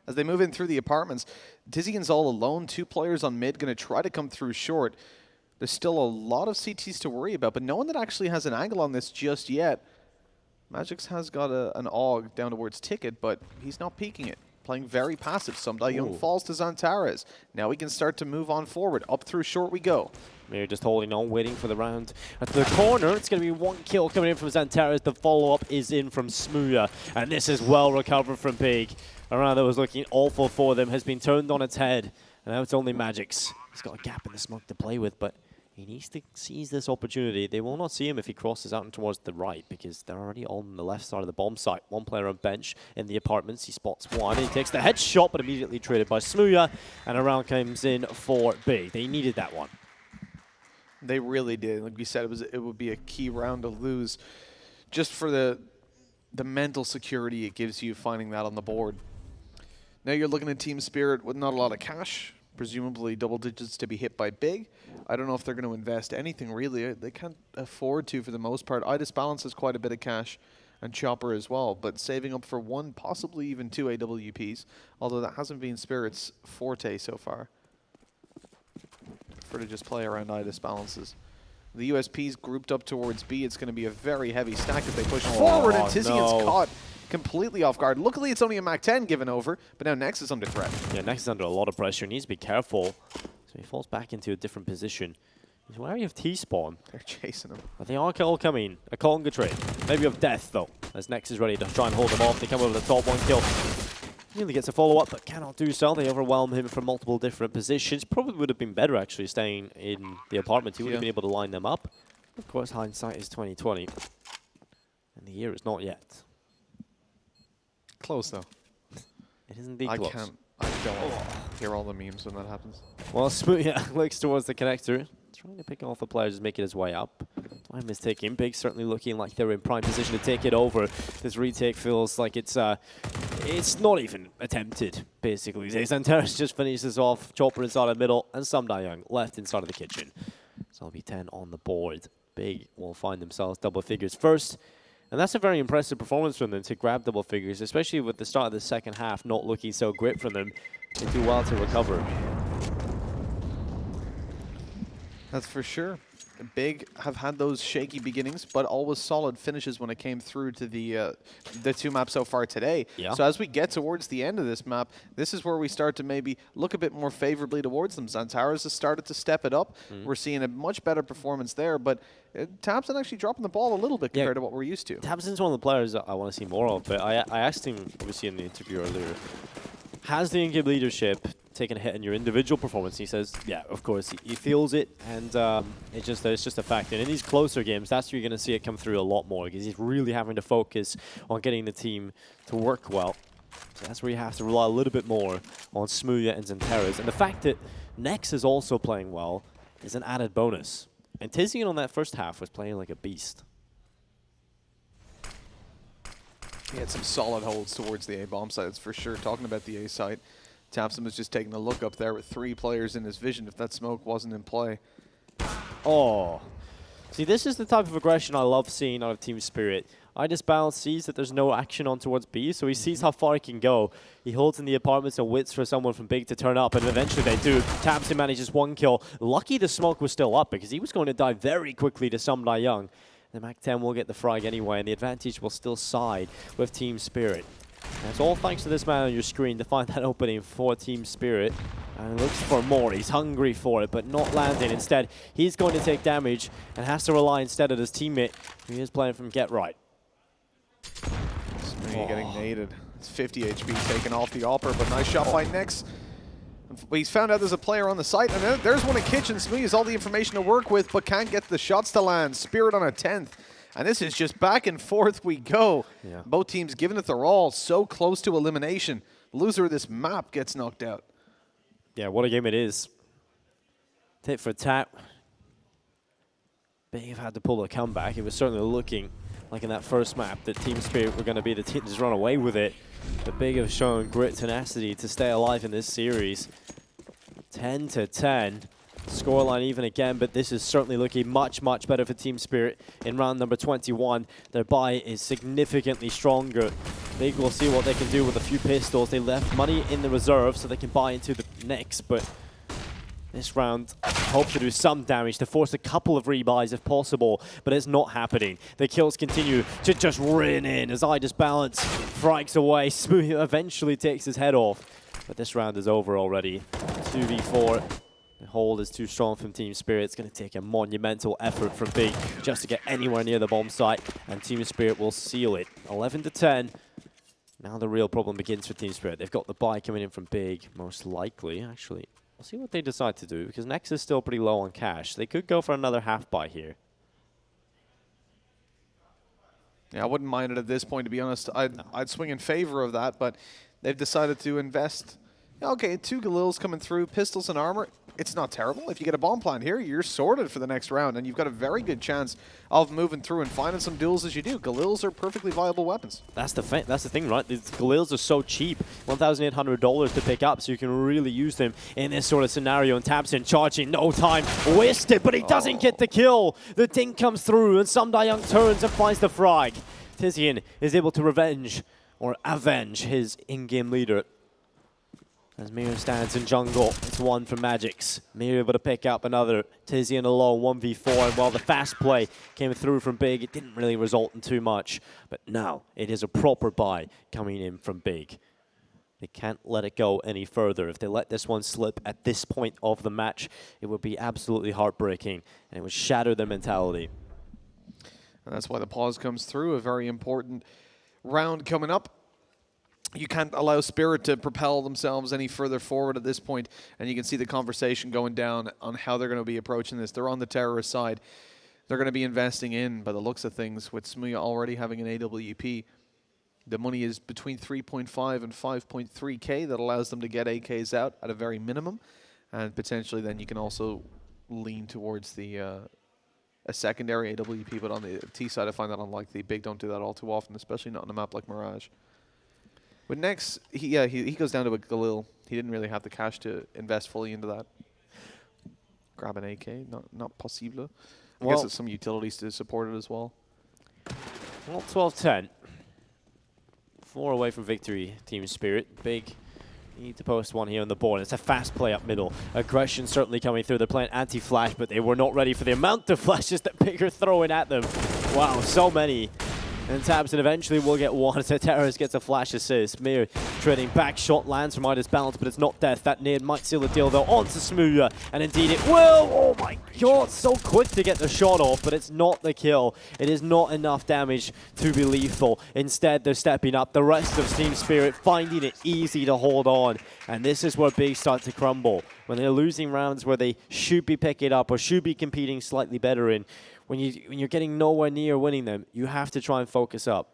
As they move in through the apartments, Tizian's all alone. 2 players on mid going to try to come through short. There's still a lot of CTs to worry about, but no one that actually has an angle on this just yet. Magix has got an AUG down towards Ticket, but he's not peeking it. Playing very passive. Samda Young falls to Zantares. Now we can start to move on forward. Up through short we go. Mir just holding on, waiting for the round at the corner. It's going to be 1 kill coming in from Zantares. The follow-up is in from Smooya, and this is well recovered from Big. A round that was looking awful for them has been turned on its head, and now it's only Magix. He's got a gap in the smoke to play with, but he needs to seize this opportunity. They will not see him if he crosses out and towards the right, because they're already on the left side of the bomb site. 1 player on bench in the apartments. He spots 1. He takes the headshot, but immediately traded by Smooya, and a round comes in for Big. They needed that one. They really did. Like we said, it would be a key round to lose, just for the mental security it gives you finding that on the board. Now you're looking at Team Spirit with not a lot of cash, presumably double digits to be hit by Big. I don't know if they're going to invest anything really. They can't afford to for the most part. Idis Balance has quite a bit of cash, and Chopper as well, but saving up for 1, possibly even 2 AWPs, although that hasn't been Spirit's forte so far. For to just play around Idis Balances. The USP's grouped up towards B. It's going to be a very heavy stack as they push forward, and Tizian's caught completely off guard. Luckily, it's only a MAC-10 given over, but now Nex is under threat. Yeah, Nex is under a lot of pressure. He needs to be careful. So he falls back into a different position. He's wary of T-spawn. They're chasing him. But they are all coming. A Conga trade. Maybe of death, though, as Nex is ready to try and hold them off. They come over the top, 1 kill. Nearly gets a follow-up, but cannot do so. They overwhelm him from multiple different positions. Probably would have been better, actually, staying in the apartment. He would have been able to line them up. Of course, hindsight is 2020. And the year is not yet. Close, though. It is indeed close. I don't hear all the memes when that happens. Well, Smooya looks towards the connector, trying to pick off the players, just making his way up. Time is ticking. Big certainly looking like they're in prime position to take it over. This retake feels like it's not even attempted, basically. Zantares just finishes off. Chopper inside the middle, and Samda Young left inside of the kitchen. So it'll be 10 on the board. Big will find themselves double figures first. And that's a very impressive performance from them to grab double figures, especially with the start of the second half not looking so great from them. They do well to recover. That's for sure. Big have had those shaky beginnings, but always solid finishes when it came through to the 2 maps so far today. Yeah. So as we get towards the end of this map, this is where we start to maybe look a bit more favorably towards them. Zantares has started to step it up. We're seeing a much better performance there, but tabseN actually dropping the ball a little bit compared to what we're used to. tabseN's one of the players that I want to see more of, but I asked him, obviously in the interview earlier, has the in-game leadership taken a hit in your individual performance? He says, yeah, of course, he feels it, and it's just a fact. And in these closer games, that's where you're going to see it come through a lot more, because he's really having to focus on getting the team to work well. So that's where you have to rely a little bit more on Smooya and Zantares. And the fact that Nex is also playing well is an added bonus. And Tizian on that first half was playing like a beast. He had some solid holds towards the A-bomb side, that's for sure. Talking about the A side, tabseN was just taking a look up there with 3 players in his vision if that smoke wasn't in play. Oh. See, this is the type of aggression I love seeing out of Team Spirit. Idis Balance sees that there's no action on towards B, so he sees how far he can go. He holds in the apartments and waits for someone from Big to turn up, and eventually they do. tabseN manages 1 kill. Lucky the smoke was still up, because he was going to die very quickly to Samda Young. The MAC-10 will get the frag anyway, and the advantage will still side with Team Spirit. And it's all thanks to this man on your screen to find that opening for Team Spirit. And looks for more. He's hungry for it, but not landing. Instead, he's going to take damage and has to rely instead on his teammate, who is playing from Get Right. Smooya getting naded. It's 50 HP taken off the AWPer, but nice shot by Nex. He's found out there's a player on the site, and then there's one in Kitchen. Smoothie has all the information to work with, but can't get the shots to land. Spirit on a 10th. And this is just back and forth we go. Yeah. Both teams giving it their all, so close to elimination. Loser of this map gets knocked out. Yeah, what a game it is. Tit for tat. Big had to pull a comeback. It was certainly looking like in that first map that Team Spirit were going to be the team to just run away with it. But Big have shown grit, tenacity to stay alive in this series. 10-10. Scoreline even again, but this is certainly looking much, much better for Team Spirit in round number 21. Their buy is significantly stronger. Big will see what they can do with a few pistols. They left money in the reserve so they can buy into the next, but this round hope to do some damage to force a couple of rebuys if possible, but it's not happening. The kills continue to just rain in as Idis Balance frikes away. Smooth eventually takes his head off, but this round is over already. 2v4. The hold is too strong from Team Spirit. It's going to take a monumental effort from Big just to get anywhere near the bomb site, and Team Spirit will seal it. 11-10. Now the real problem begins for Team Spirit. They've got the buy coming in from Big, most likely, actually. We'll see what they decide to do, because Nex is still pretty low on cash. They could go for another half buy here. Yeah, I wouldn't mind it at this point, to be honest. I'd swing in favor of that, but they've decided to invest. Okay, 2 Galils coming through, pistols and armor. It's not terrible. If you get a bomb plant here, you're sorted for the next round, and you've got a very good chance of moving through and finding some duels as you do. Galils are perfectly viable weapons. That's the thing, right? These Galils are so cheap, $1,800 to pick up, so you can really use them in this sort of scenario. And Tabson charging, no time wasted, but he doesn't get the kill. The dink comes through, and Young turns and finds the frag. Tizian is able to avenge his in-game leader. As Mir stands in jungle, it's one for Magix. Mir able to pick up another. Tizian alone, 1v4, and while the fast play came through from Big, it didn't really result in too much. But now, it is a proper buy coming in from Big. They can't let it go any further. If they let this one slip at this point of the match, it would be absolutely heartbreaking, and it would shatter their mentality. And that's why the pause comes through, a very important round coming up. You can't allow Spirit to propel themselves any further forward at this point, and you can see the conversation going down on how they're going to be approaching this. They're on the terrorist side. They're going to be investing in, by the looks of things, with Smuya already having an AWP. The money is between 3.5 and 5.3K. That allows them to get AKs out at a very minimum, and potentially then you can also lean towards the a secondary AWP, but on the T side I find that unlikely. Big don't do that all too often, especially not on a map like Mirage. With Nex, he goes down to a Galil. He didn't really have the cash to invest fully into that. Grab an AK, not possible. I guess there's some utilities to support it as well. Well, 12-10. 4 away from victory, Team Spirit. Big need to post one here on the board. It's a fast play up middle. Aggression certainly coming through. They're playing anti-flash, but they were not ready for the amount of flashes that Big are throwing at them. Wow, so many. And Tabson eventually will get one. So Terrorist gets a flash assist. Mir trading back. Shot lands from Idis Balance, but it's not death. That nade might seal the deal, though. Onto Smooya. And indeed it will. Oh my god. So quick to get the shot off, but it's not the kill. It is not enough damage to be lethal. Instead, they're stepping up. The rest of Team Spirit finding it easy to hold on. And this is where Big start to crumble. When they're losing rounds where they should be picking up or should be competing slightly better in. When you're getting nowhere near winning them, you have to try and focus up.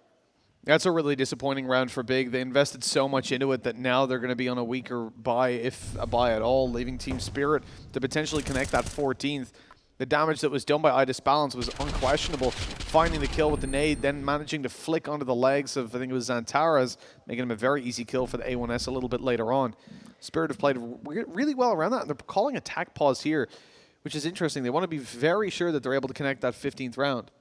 That's a really disappointing round for Big. They invested so much into it that now they're going to be on a weaker buy, if a buy at all, leaving Team Spirit to potentially connect that 14th. The damage that was done by Idis Balance was unquestionable. Finding the kill with the nade, then managing to flick onto the legs of, I think it was Xantaras, making him a very easy kill for the A1S a little bit later on. Spirit have played really well around that, and they're calling attack pause here, which is interesting. They want to be very sure that they're able to connect that 15th round.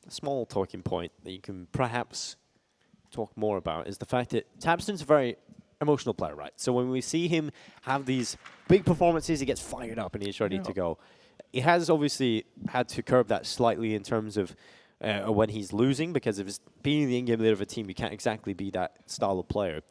A small talking point that you can perhaps talk more about is the fact that Tabson's a very emotional player, right? So when we see him have these big performances, he gets fired up and he's ready to go. He has obviously had to curb that slightly in terms of when he's losing, because of his being the in-game leader of a team, you can't exactly be that style of player.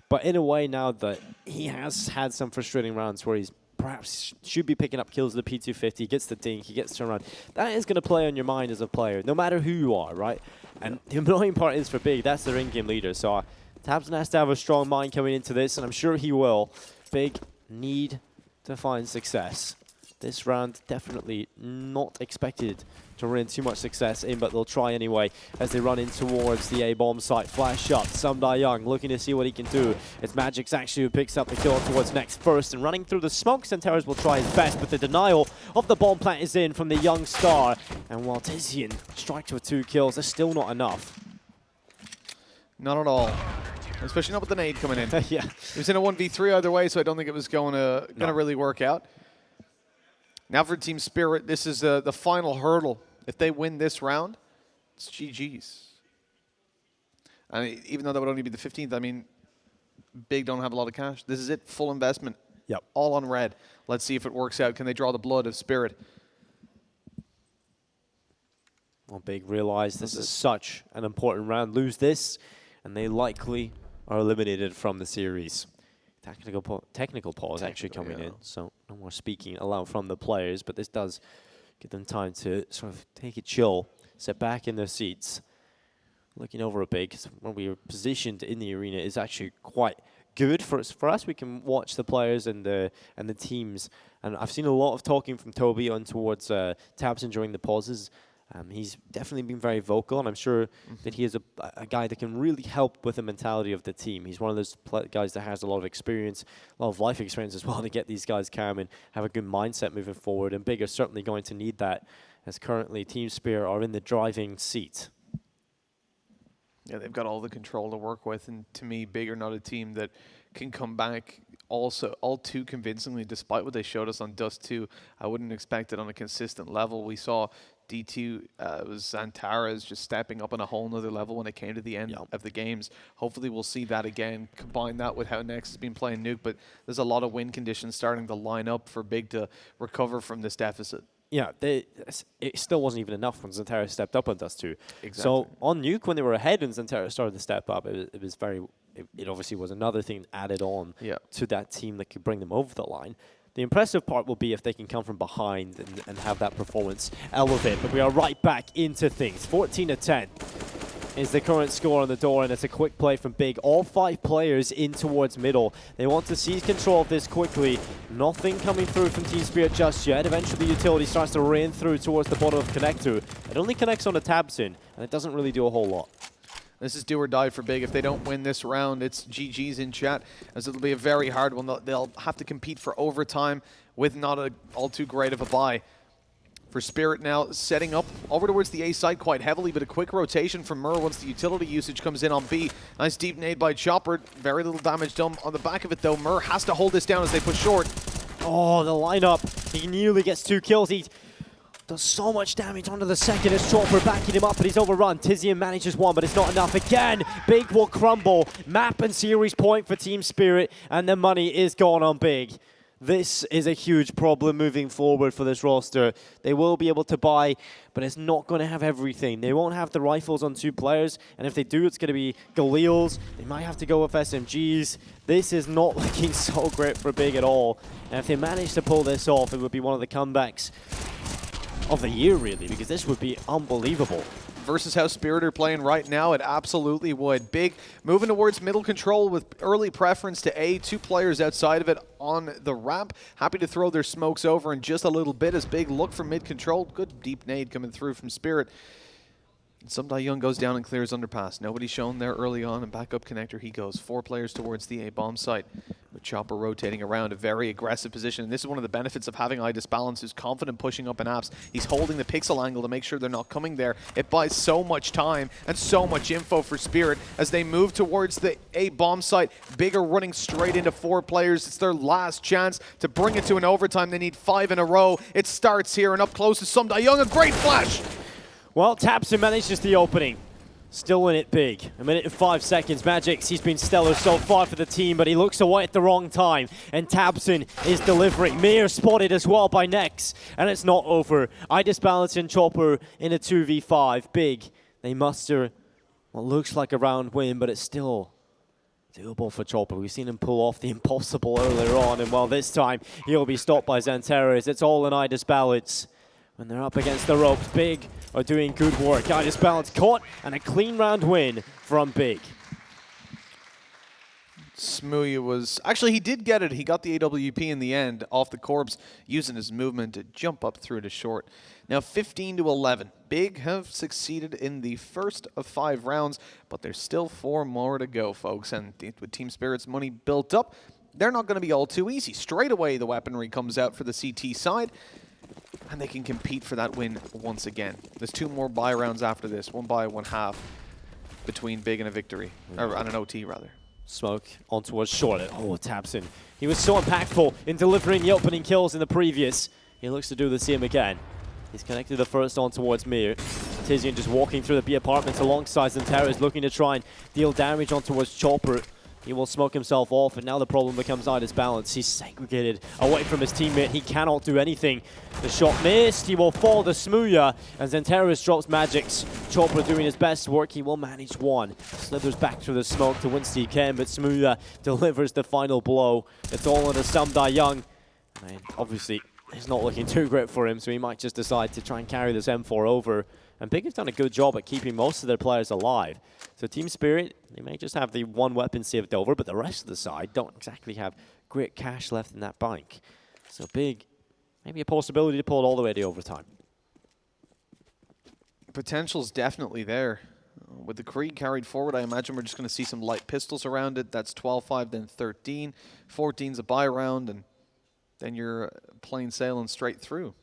But in a way, now that he has had some frustrating rounds where he's perhaps should be picking up kills with the P250, gets the dink, he gets turned around. That is going to play on your mind as a player, no matter who you are, right? And the annoying part is for Big, that's their in-game leader. So Tabson has to have a strong mind coming into this, and I'm sure he will. Big need to find success. This round definitely not expected to run too much success in, but they'll try anyway as they run in towards the A-bomb site. Flash shot, Sumdai Young looking to see what he can do. It's Magic's actually who picks up the kill towards next first, and running through the smoke, Santeros will try his best, but the denial of the bomb plant is in from the young star. And while Tizian strikes with 2 kills, that's still not enough. Not at all. Especially not with the nade coming in. Yeah. It was in a 1v3 either way, so I don't think it was going to really work out. Now for Team Spirit, this is the final hurdle. If they win this round, it's GG's. I mean, even though that would only be the 15th, I mean, Big don't have a lot of cash. This is it, full investment. Yep. All on red. Let's see if it works out. Can they draw the blood of Spirit? Well, Big realize this is such an important round. Lose this, and they likely are eliminated from the series. Technical pause actually coming in, so no more speaking allowed from the players, but this does give them time to sort of take a chill, sit back in their seats, looking over a Big. When we are positioned in the arena is actually quite good for us. We can watch the players and the teams, and I've seen a lot of talking from Toby on towards Tabson during the pauses. He's definitely been very vocal, and I'm sure that he is a guy that can really help with the mentality of the team. He's one of those guys that has a lot of experience, a lot of life experience as well, to get these guys calm and have a good mindset moving forward. And Big are certainly going to need that, as currently Team Spear are in the driving seat. Yeah, they've got all the control to work with, and to me, Big are not a team that can come back also all too convincingly, despite what they showed us on Dust 2. I wouldn't expect it on a consistent level. We saw D2, it was Xantaras just stepping up on a whole nother level when it came to the end of the games. Hopefully we'll see that again. Combine that with how Nex has been playing Nuke, but there's a lot of win conditions starting to line up for Big to recover from this deficit. Yeah, it still wasn't even enough when Xantaras stepped up on Dust 2. Exactly. So on Nuke, when they were ahead and Xantaras started to step up, it was very... It obviously was another thing added on to that team that could bring them over the line. The impressive part will be if they can come from behind and have that performance elevate. But we are right back into things. 14-10 is the current score on the door, and it's a quick play from Big. All 5 players in towards middle. They want to seize control of this quickly. Nothing coming through from Team Spirit just yet. Eventually, the utility starts to rain through towards the bottom of Connector. It only connects on a Tabson, and it doesn't really do a whole lot. This is do or die for Big. If they don't win this round, it's GG's in chat, as it'll be a very hard one. They'll have to compete for overtime with not all too great of a bye. For Spirit now, setting up over towards the A side quite heavily, but a quick rotation from Mur once the utility usage comes in on B. Nice deep nade by Chopper. Very little damage done on the back of it, though. Mur has to hold this down as they push short. Oh, the lineup. He nearly gets 2 kills. He does so much damage onto the second as Chopper backing him up, but he's overrun. Tizian manages 1, but it's not enough. Again, Big will crumble. Map and series point for Team Spirit, and the money is gone on Big. This is a huge problem moving forward for this roster. They will be able to buy, but it's not going to have everything. They won't have the rifles on 2 players, and if they do, it's going to be Galils. They might have to go with SMGs. This is not looking so great for Big at all. And if they manage to pull this off, it would be one of the comebacks of the year, really, because this would be unbelievable. Versus how Spirit are playing right now, it absolutely would. Big moving towards middle control with early preference to A. 2 players outside of it on the ramp. Happy to throw their smokes over in just a little bit as Big look for mid control. Good deep nade coming through from Spirit. Sumdai Young goes down and clears underpass. Nobody shown there early on, and back up Connector he goes. 4 players towards the A-bomb site, with Chopper rotating around a very aggressive position. And this is one of the benefits of having Idis Balance, who's confident pushing up in apps. He's holding the pixel angle to make sure they're not coming there. It buys so much time and so much info for Spirit as they move towards the A-bomb site. Big are running straight into 4 players. It's their last chance to bring it to an overtime. They need 5 in a row. It starts here, and up close is Sumdai Young. A great flash! Well, Tabson manages the opening. Still in it Big. 1 minute and 5 seconds. Magic's, he's been stellar so far for the team, but he looks away at the wrong time. And Tabson is delivering. Mir spotted as well by Nex. And it's not over. Idis Balance and Chopper in a 2v5. Big, they muster what looks like a round win, but it's still doable for Chopper. We've seen him pull off the impossible earlier on, and well, this time he'll be stopped by Xantaras. It's all in Idis Balance. When they're up against the ropes, Big are doing good work. Idis Balance caught, and a clean round win from Big. Smooya was... Actually, he did get it. He got the AWP in the end off the corpse, using his movement to jump up through to short. Now 15-11. Big have succeeded in the first of 5 rounds, but there's still 4 more to go, folks. And with Team Spirit's money built up, they're not going to be all too easy. Straight away, the weaponry comes out for the CT side, and they can compete for that win once again. There's 2 more buy rounds after this, 1 buy, 1 half, between Big and a victory, or and an OT rather. Smoke on towards short. Oh, taps in. He was so impactful in delivering the opening kills in the previous. He looks to do the same again. He's connected the first on towards Mir. Tizian just walking through the B apartments alongside Zentera is looking to try and deal damage on towards Chopper. He will smoke himself off, and now the problem becomes Ida's balance. He's segregated away from his teammate. He cannot do anything. The shot missed. He will fall to Smooya, and Zenteris drops Magic's. Chopper doing his best work. He will manage 1. Slithers back through the smoke to win Steve Ken, but Smooya delivers the final blow. It's all under Samdai Young. And obviously, it's not looking too great for him, so he might just decide to try and carry this M4 over. And Big has done a good job at keeping most of their players alive. So Team Spirit, they may just have the 1 weapon saved over, but the rest of the side don't exactly have great cash left in that bank. So Big, maybe a possibility to pull it all the way to overtime. Potential's definitely there. With the Krieg carried forward, I imagine we're just going to see some light pistols around it. That's 12-5, then 13. 14's a buy round, and then you're plain sailing straight through.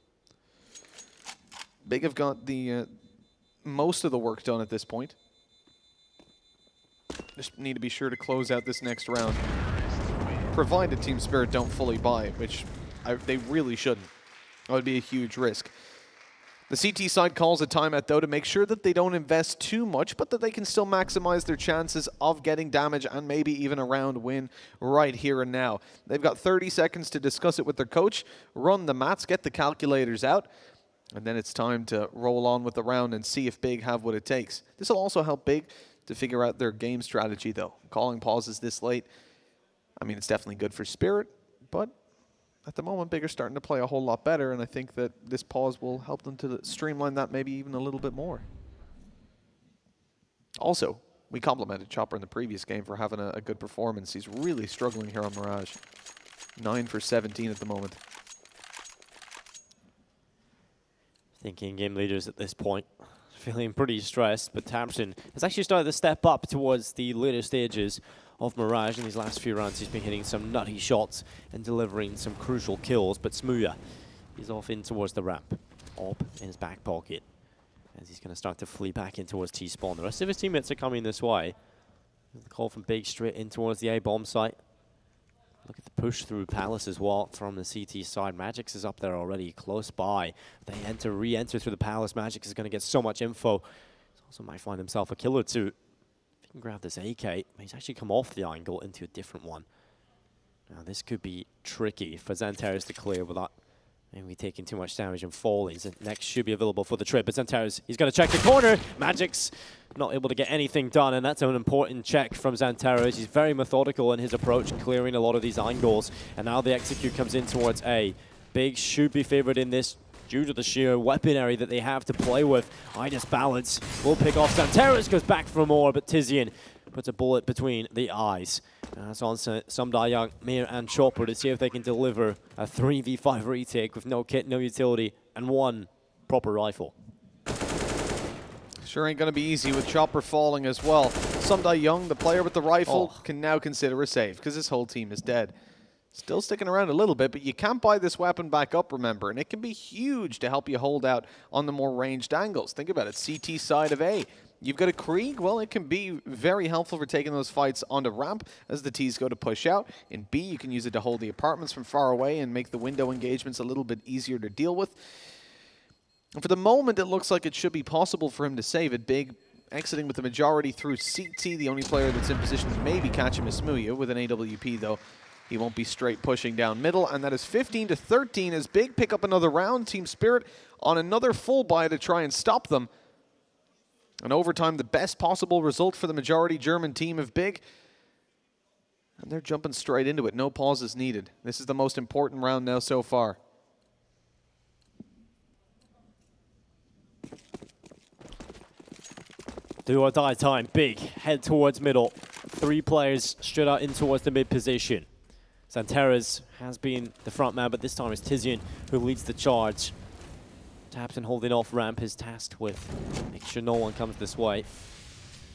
Big have got the most of the work done at this point. Just need to be sure to close out this next round, provided Team Spirit don't fully buy, which they really shouldn't. That would be a huge risk. The CT side calls a timeout, though, to make sure that they don't invest too much, but that they can still maximize their chances of getting damage and maybe even a round win right here and now. They've got 30 seconds to discuss it with their coach, run the maths, get the calculators out, and then it's time to roll on with the round and see if Big have what it takes. This will also help Big to figure out their game strategy, though. Calling pauses this late, I mean, it's definitely good for Spirit, but at the moment, Big are starting to play a whole lot better, and I think that this pause will help them to streamline that maybe even a little bit more. Also, we complimented Chopper in the previous game for having a good performance. He's really struggling here on Mirage. 9 for 17 at the moment. Thinking game leaders at this point, feeling pretty stressed, but Tamsin has actually started to step up towards the later stages of Mirage. In these last few rounds, he's been hitting some nutty shots and delivering some crucial kills, but Smooya is off in towards the ramp. Op in his back pocket, as he's going to start to flee back in towards T-spawn. The rest of his teammates are coming this way. The call from Big straight in towards the A-bomb site. Look at the push through Palace as well from the CT side. Magix is up there already, close by. They re-enter through the Palace. Magix is going to get so much info. He also might find himself a kill or two. If he can grab this AK, he's actually come off the angle into a different one. Now this could be tricky for Xanteris to clear without maybe taking too much damage and falling. Next should be available for the trip, but Xanteris, he's going to check the corner. Magix not able to get anything done, and that's an important check from Xanteris. He's very methodical in his approach, clearing a lot of these angles. And now the execute comes in towards A. Big should be favored in this due to the sheer weaponry that they have to play with. Ida's balance will pick off. Xanteris goes back for more, but Tizian puts a bullet between the eyes. That's on Samdai Young, Mir, and Chopper to see if they can deliver a 3v5 retake with no kit, no utility, and 1 proper rifle. Sure ain't going to be easy with Chopper falling as well. Samdai Young, the player with the rifle, can now consider a save because his whole team is dead. Still sticking around a little bit, but you can't buy this weapon back up, remember, and it can be huge to help you hold out on the more ranged angles. Think about it, CT side of A. You've got a Krieg, well, it can be very helpful for taking those fights onto ramp as the Ts go to push out. In B, you can use it to hold the apartments from far away and make the window engagements a little bit easier to deal with. And for the moment, it looks like it should be possible for him to save it. Big exiting with the majority through CT. The only player that's in position to maybe catch him is Smooya with an AWP, though. He won't be straight pushing down middle, and that is 15-13 as Big pick up another round. Team Spirit on another full buy to try and stop them. And overtime, the best possible result for the majority German team of Big. And they're jumping straight into it. No pauses needed. This is the most important round now so far. Do or die time. Big. Head towards middle. 3 players straight out in towards the mid position. Santeras has been the front man, but this time it's Tizian who leads the charge. Tabson holding off ramp is tasked with making sure no one comes this way.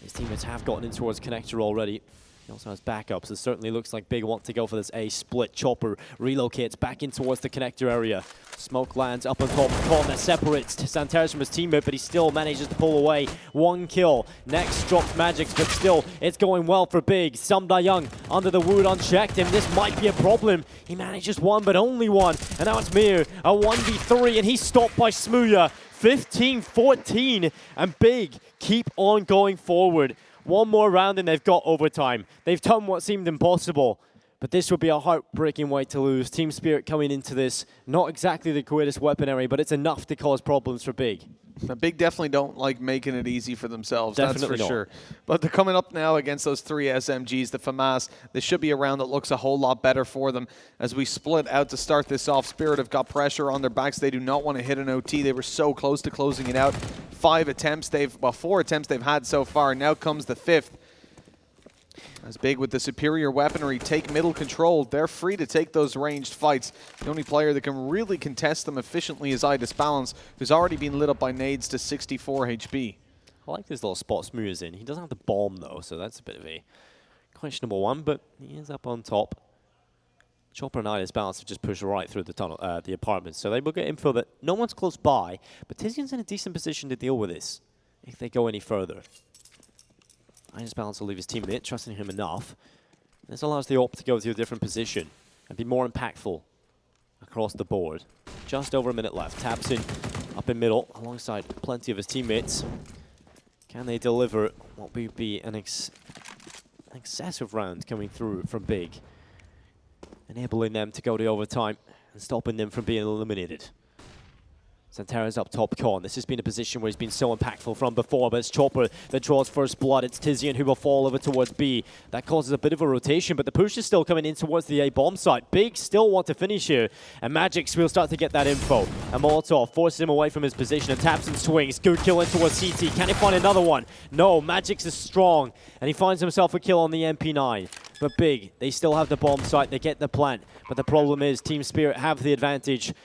His teammates have gotten in towards connector already. He also has backups. It certainly looks like Big want to go for this A split. Chopper relocates back in towards the connector area. Smoke lands up on top. Corner separates Santeras from his teammate, but he still manages to pull away. 1 kill. Next drops Magics, but still it's going well for Big. Sumda Young under the wood unchecked, and this might be a problem. He manages 1, but only 1. And now it's Mir, a 1v3, and he's stopped by Smooya. 15-14, and Big keep on going forward. 1 more round and they've got overtime. They've done what seemed impossible, but this would be a heartbreaking way to lose. Team Spirit coming into this, not exactly the greatest weaponry, but it's enough to cause problems for Big. The Big definitely don't like making it easy for themselves, Definitely that's for not. sure. But they're coming up now against those 3 SMGs, the FAMAS. This should be a round that looks a whole lot better for them. As we split out to start this off, Spirit have got pressure on their backs. They do not want to hit an OT. They were so close to closing it out. 4 attempts they've had so far. Now comes the 5th. As Big with the superior weaponry take middle control, they're free to take those ranged fights. The only player that can really contest them efficiently is Balance, who's already been lit up by nades to 64 HP. I like this little spot Smooya's in. He doesn't have the bomb though, so that's a bit of a questionable one, but he is up on top. Chopper and Balance have just pushed right through the tunnel, the apartments, so they will get info that no one's close by, but Tizian's in a decent position to deal with this if they go any further. Balance will leave his teammate, trusting him enough. This allows the AWP to go to a different position and be more impactful across the board. Just over a minute left. Tabson up in middle alongside plenty of his teammates. Can they deliver what would be an excessive round coming through from Big, enabling them to go to overtime and stopping them from being eliminated? Santeras up top con. This has been a position where he's been so impactful from before, but it's Chopper that draws first blood. It's Tizian who will fall over towards B. That causes a bit of a rotation, but the push is still coming in towards the A bomb site. Big still want to finish here, and Magix will start to get that info. And Molotov forces him away from his position and taps and swings. Good kill in towards CT. Can he find another one? No, Magix is strong, and he finds himself a kill on the MP9. But Big, they still have the bomb site. They get the plant, but the problem is Team Spirit have the advantage.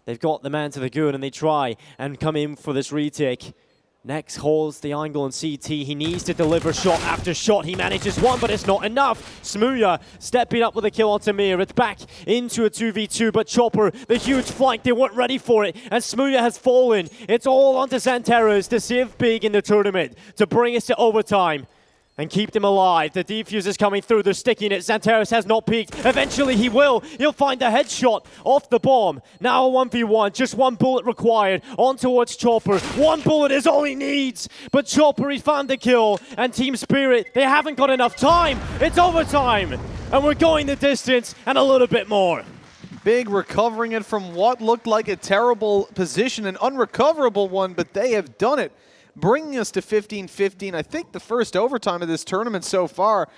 They've got the man to the goon, and they try and come in for this retake. Next holds the angle on CT. He needs to deliver shot after shot. He manages 1, but it's not enough. Smooya stepping up with a kill on Tamir. It's back into a 2v2, but Chopper, the huge flank, they weren't ready for it. And Smooya has fallen. It's all onto Santeras to save Big in the tournament, to bring us to overtime and keep them alive. The defuse is coming through. They're sticking it. Santeras has not peeked. Eventually he will. He'll find a headshot off the bomb. Now a 1v1. Just 1 bullet required. On towards Chopper. 1 bullet is all he needs. But Chopper, he found the kill. And Team Spirit, they haven't got enough time. It's overtime. And we're going the distance and a little bit more. Big recovering it from what looked like a terrible position, an unrecoverable one, but they have done it, bringing us to 15-15. I think the first overtime of this tournament so far.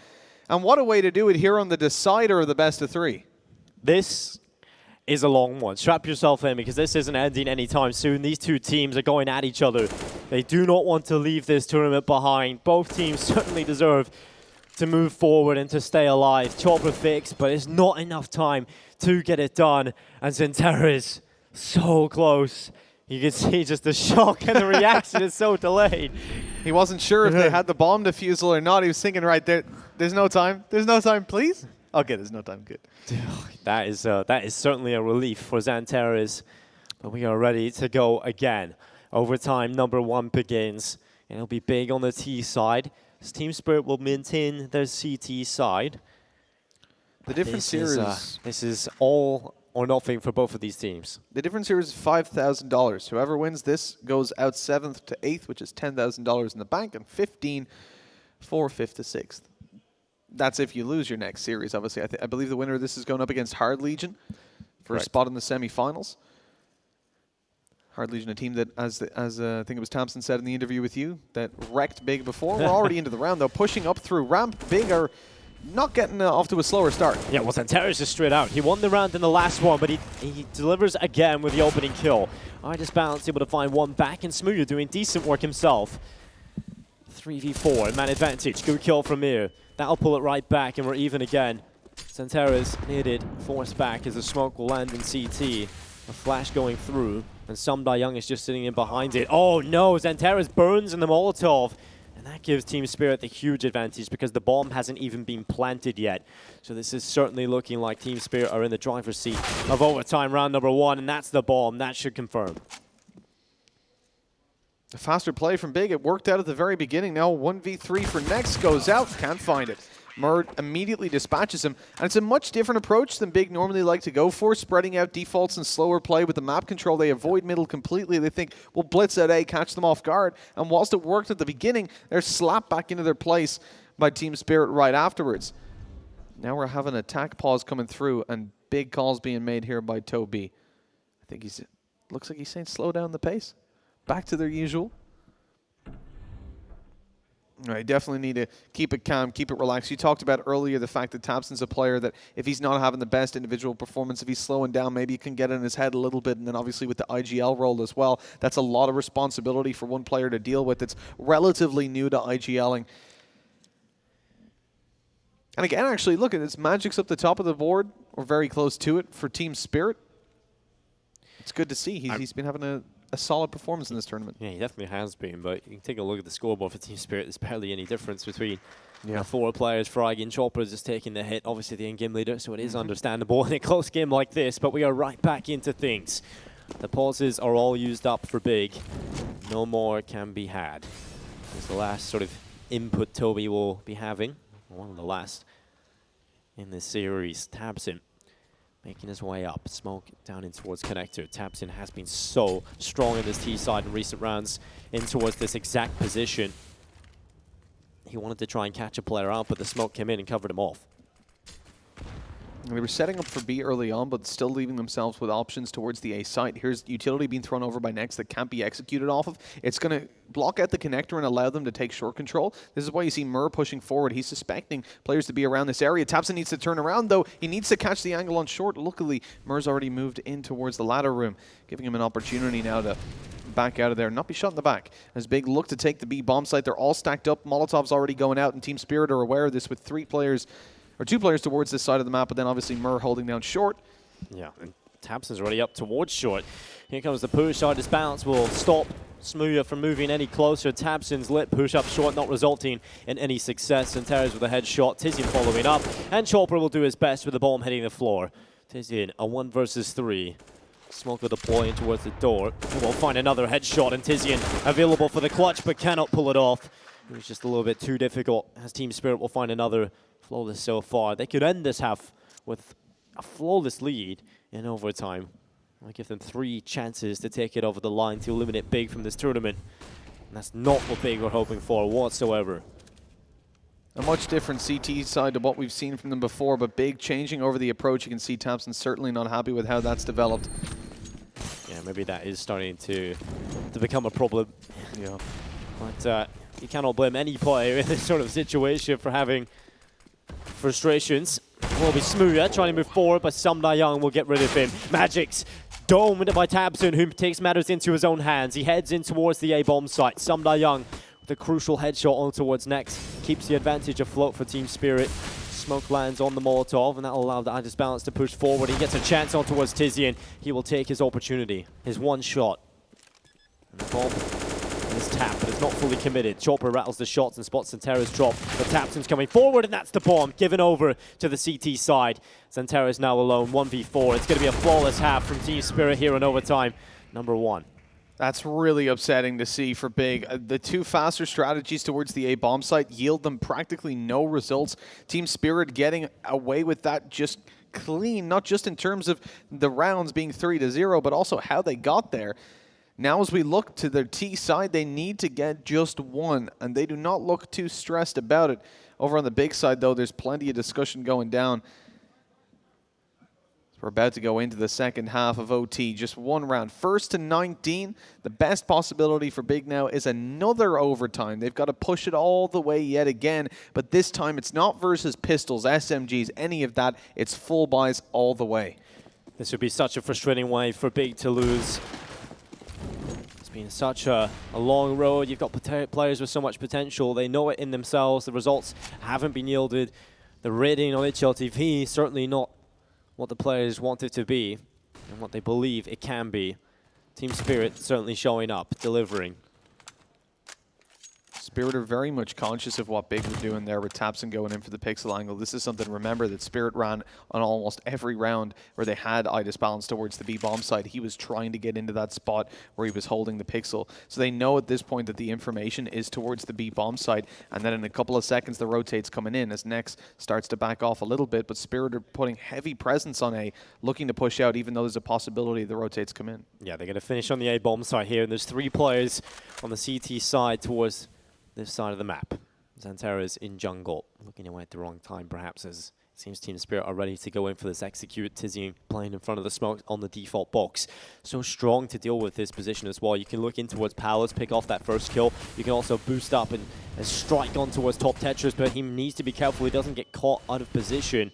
And what a way to do it here on the decider of the best of 3. This is a long one. Strap yourself in because this isn't ending anytime soon. These 2 teams are going at each other. They do not want to leave this tournament behind. Both teams certainly deserve to move forward and to stay alive. Chopper fixed, but it's not enough time to get it done. And Santeras so close. You can see just the shock and the reaction is so delayed. He wasn't sure if they had the bomb defusal or not. He was thinking right there, there's no time. There's no time, please? Okay, there's no time. Good. That is certainly a relief for Santeras. But we are ready to go again. Overtime number 1 begins. And it'll be Big on the T side. Team Spirit will maintain their CT side. The difference here is... this is all or nothing for both of these teams. The difference here is $5,000. Whoever wins this goes out 7th to 8th, which is $10,000 in the bank, and 15 for 5th to 6th. That's if you lose your next series, obviously. I believe the winner of this is going up against Hard Legion for a spot in the semifinals. Hard Legion, a team that, as I think it was Thompson said in the interview with you, that wrecked Big before. We're already into the round, though, pushing up through ramp. Big are not getting off to a slower start. Yeah, well, Santeras is straight out. He won the round in the last one, but he delivers again with the opening kill. Balance able to find 1 back, and Smooya doing decent work himself. 3v4, man advantage, good kill from Mir. That'll pull it right back and we're even again. Xanterra's needed, forced back as the smoke will land in CT. A flash going through, and Young is just sitting in behind it. Oh no, Xanterra's burns in the Molotov. And that gives Team Spirit the huge advantage because the bomb hasn't even been planted yet. So this is certainly looking like Team Spirit are in the driver's seat of overtime round number 1, and that's the bomb. That should confirm. A faster play from Big. It worked out at the very beginning. Now 1v3 for Next goes out. Can't find it. Murd immediately dispatches him. And it's a much different approach than Big normally like to go for, spreading out defaults and slower play with the map control. They avoid middle completely. They think, we'll blitz at A, catch them off guard. And whilst it worked at the beginning, they're slapped back into their place by Team Spirit right afterwards. Now we're having an attack pause coming through and big calls being made here by Toby. I think looks like he's saying slow down the pace. Back to their usual. All right, definitely need to keep it calm, keep it relaxed. You talked about earlier the fact that tabseN's a player that if he's not having the best individual performance, if he's slowing down, maybe he can get in his head a little bit. And then obviously with the IGL role as well, that's a lot of responsibility for one player to deal with. It's relatively new to IGLing. And again, actually, look at this. Magic's up the top of the board, or very close to it for Team Spirit. It's good to see. He's been having a solid performance in this tournament. Yeah, he definitely has been, but you can take a look at the scoreboard for Team Spirit. There's barely any difference between the 4 players. Frag and Chopper is just taking the hit, obviously the in-game leader, so it is understandable in a close game like this, but we are right back into things. The pauses are all used up for Big. No more can be had. It's the last sort of input Toby will be having, one of the last in this series. tabseN making his way up, smoke down in towards connector. tabseN has been so strong in this T side in recent rounds in towards this exact position. He wanted to try and catch a player out, but the smoke came in and covered him off. They were setting up for B early on, but still leaving themselves with options towards the A site. Here's utility being thrown over by Next that can't be executed off of. It's going to block out the connector and allow them to take short control. This is why you see Mur pushing forward. He's suspecting players to be around this area. tabseN needs to turn around, though. He needs to catch the angle on short. Luckily, Mur's already moved in towards the ladder room, giving him an opportunity now to back out of there and not be shot in the back. As Big look to take the B bomb site, they're all stacked up. Molotov's already going out, and Team Spirit are aware of this with 2 players towards this side of the map, but then obviously Mur holding down short. Yeah, and tabseN's already up towards short. Here comes the push. His bounce will stop Smooya from moving any closer. tabseN's lit push up short, not resulting in any success. And Terrors with a headshot. Tizian following up, and Chopper will do his best with the bomb hitting the floor. Tizian, a 1 versus 3. Smoke will deploy in towards the door. We'll find another headshot, and Tizian available for the clutch, but cannot pull it off. It was just a little bit too difficult, as Team Spirit will find another flawless so far. They could end this half with a flawless lead in overtime. I'll give them 3 chances to take it over the line to eliminate Big from this tournament. And that's not what Big were hoping for whatsoever. A much different CT side to what we've seen from them before, but Big changing over the approach. You can see tabseN certainly not happy with how that's developed. Yeah, maybe that is starting to become a problem. Yeah. But you cannot blame any player in this sort of situation for having frustrations. Will be Smooya trying to move forward, but Young will get rid of him. Magic's domed by tabseN, who takes matters into his own hands. He heads in towards the A bomb site. Young with a crucial headshot on towards Next. Keeps the advantage afloat for Team Spirit. Smoke lands on the Molotov, and that will allow the IDisbalance to push forward. He gets a chance on towards Tizian. He will take his opportunity. His one shot. And the bomb is tapped, but it's not fully committed. Chopper rattles the shots and spots Xanterra's drop. But tabseN's coming forward, and that's the bomb given over to the CT side. Xanterra's now alone, 1v4. It's going to be a flawless half from Team Spirit here in overtime number 1. That's really upsetting to see for Big. The 2 faster strategies towards the A bomb site yield them practically no results. Team Spirit getting away with that just clean, not just in terms of the rounds being 3-0, but also how they got there. Now as we look to their T side, they need to get just 1, and they do not look too stressed about it. Over on the Big side, though, there's plenty of discussion going down. We're about to go into the second half of OT. Just 1 round. 1st to 19. The best possibility for Big now is another overtime. They've got to push it all the way yet again. But this time it's not versus pistols, SMGs, any of that. It's full buys all the way. This would be such a frustrating way for Big to lose. It's been such a long road. You've got players with so much potential. They know it in themselves. The results haven't been yielded. The rating on HLTV certainly not what the players want it to be and what they believe it can be. Team Spirit certainly showing up, delivering. Spirit are very much conscious of what Big were doing there with Tapson going in for the pixel angle. This is something to remember that Spirit ran on almost every round where they had Idis balanced towards the B-bomb side. He was trying to get into that spot where he was holding the pixel. So they know at this point that the information is towards the B-bomb side, and then in a couple of seconds the rotate's coming in as Nex starts to back off a little bit, but Spirit are putting heavy presence on A, looking to push out even though there's a possibility the rotates come in. Yeah, they're going to finish on the A-bomb side here, and there's 3 players on the CT side towards this side of the map. Xanterra's in jungle, looking away at the wrong time perhaps, as it seems Team Spirit are ready to go in for this execute. Tizzy playing in front of the smoke on the default box. So strong to deal with this position as well. You can look in towards Palace, pick off that first kill. You can also boost up and strike on towards top Tetris, but he needs to be careful he doesn't get caught out of position.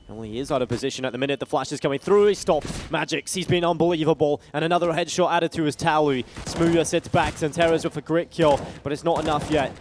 And when he is out of position at the minute, the flash is coming through. He stopped Magix. He's been unbelievable. And another headshot added to his tally. Smooya sits back. Xanterra's with a great kill, but it's not enough yet.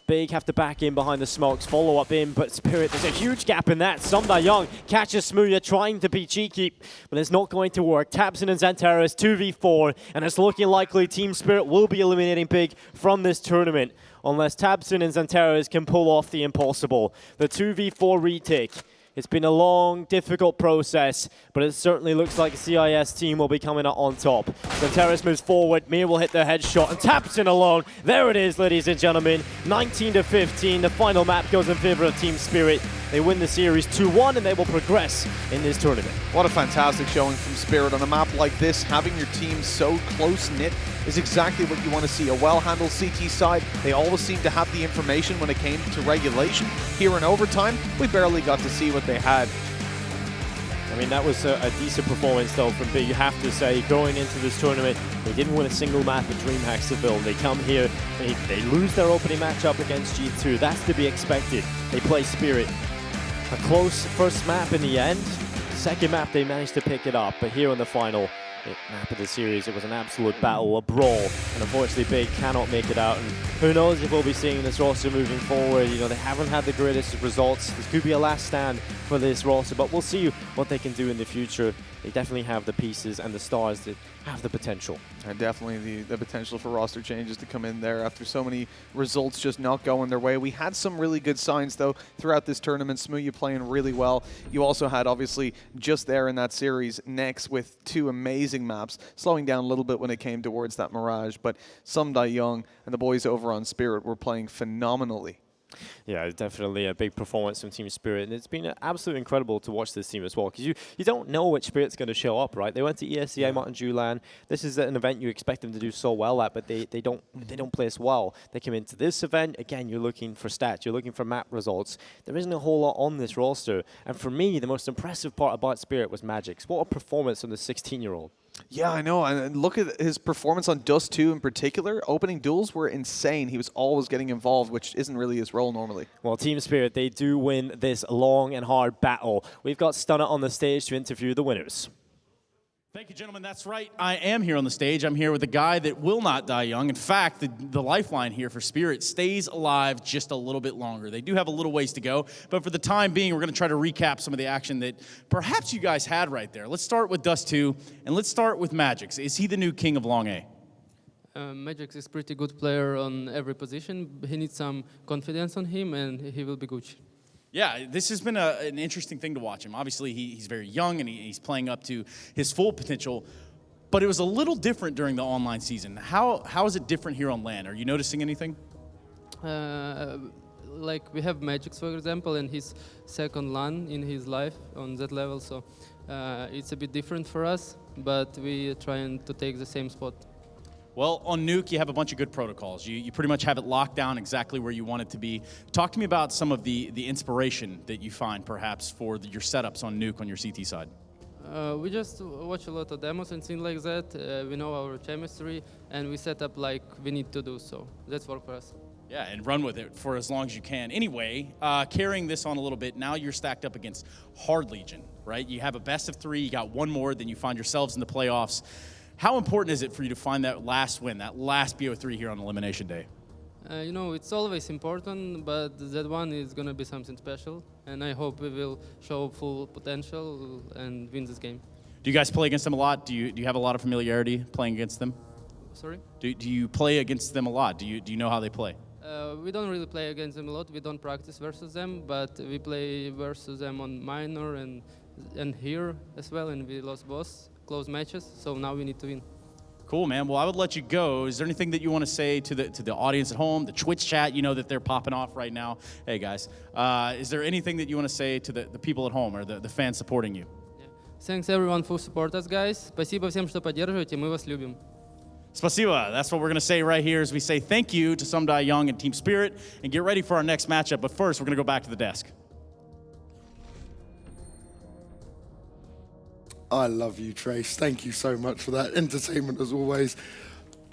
Big have to back in behind the smokes, follow up in, but Spirit, there's a huge gap in that. Sumda Young catches Smooya trying to be cheeky, but it's not going to work. Tapson and Xanterra is 2v4, and it's looking likely Team Spirit will be eliminating Big from this tournament, unless Tapson and Xanterra can pull off the impossible. The 2v4 retake. It's been a long, difficult process, but it certainly looks like the CIS team will be coming out on top. Xanterra moves forward, Mir will hit the headshot, and Tapson alone. There it is, ladies and gentlemen. 19-15, the final map goes in favor of Team Spirit. They win the series 2-1, and they will progress in this tournament. What a fantastic showing from Spirit on a map like this. Having your team so close-knit is exactly what you want to see. A well-handled CT side. They always seem to have the information when it came to regulation. Here in overtime, we barely got to see what they had. I mean, that was a decent performance, though, from Big. You have to say, going into this tournament, they didn't win a single map at DreamHack Seville. They come here, they lose their opening matchup against G2. That's to be expected. They play Spirit. A close first map in the end. Second map, they managed to pick it up. But here on the final map of the series, it was an absolute battle, a brawl. And unfortunately, Big cannot make it out. And who knows if we'll be seeing this roster moving forward. You know, they haven't had the greatest results. This could be a last stand for this roster, but we'll see what they can do in the future. They definitely have the pieces and the stars that have the potential. And definitely the potential for roster changes to come in there after so many results just not going their way. We had some really good signs, though, throughout this tournament. Smooya playing really well. You also had, obviously, just there in that series, Nex with 2 amazing maps, slowing down a little bit when it came towards that Mirage. But Sumda Young and the boys over on Spirit were playing phenomenally. Yeah, definitely a big performance from Team Spirit, and it's been absolutely incredible to watch this team as well, because you don't know which Spirit's going to show up, right? They went to ESCA Martin Julan. This is an event you expect them to do so well at, but they don't place well. They come into this event, again, you're looking for stats, you're looking for map results. There isn't a whole lot on this roster, and for me, the most impressive part about Spirit was Magix. What a performance from the 16-year-old. Yeah, I know. And look at his performance on Dust 2 in particular. Opening duels were insane. He was always getting involved, which isn't really his role normally. Well, Team Spirit, they do win this long and hard battle. We've got Stunner on the stage to interview the winners. Thank you, gentlemen. That's right. I am here on the stage. I'm here with a guy that will not die young. In fact, the lifeline here for Spirit stays alive just a little bit longer. They do have a little ways to go, but for the time being, we're going to try to recap some of the action that perhaps you guys had right there. Let's start with Dust 2, and let's start with Magix. Is he the new king of Long A? Magix is a pretty good player on every position. He needs some confidence on him, and he will be good. Yeah, this has been an interesting thing to watch him. Obviously, he's very young, and he's playing up to his full potential, but it was a little different during the online season. How is it different here on LAN? Are you noticing anything? Like we have Magix, for example, and his second LAN in his life on that level, so it's a bit different for us, but we are trying to take the same spot. Well, on Nuke, you have a bunch of good protocols. You pretty much have it locked down exactly where you want it to be. Talk to me about some of the inspiration that you find, perhaps, for your setups on Nuke on your CT side. We just watch a lot of demos and things like that. We know our chemistry, and we set up like we need to do, so that's work for us. Yeah, and run with it for as long as you can. Anyway, carrying this on a little bit, now you're stacked up against Hard Legion, right? You have a best of 3, you got one more, then you find yourselves in the playoffs. How important is it for you to find that last win, that last BO3 here on Elimination Day? You know, it's always important, but that one is going to be something special, and I hope we will show full potential and win this game. Do you guys play against them a lot? Do you have a lot of familiarity playing against them? Sorry? Do you play against them a lot? Do you know how they play? We don't really play against them a lot. We don't practice versus them, but we play versus them on minor and here as well, and we lost both close matches, so now we need to win. Cool, man. Well, I would let you go. Is there anything that you want to say to the audience at home, the Twitch chat? You know that they're popping off right now. Hey, guys. Is there anything that you want to say to the people at home or the fans supporting you? Yeah. Thanks everyone for support us, guys. Спасибо всем, что поддерживаете. Мы вас любим. Spasiba. That's what we're going to say right here as we say thank you to Some Die Young and Team Spirit and get ready for our next matchup. But first, we're going to go back to the desk. I love you, Trace. Thank you so much for that entertainment as always.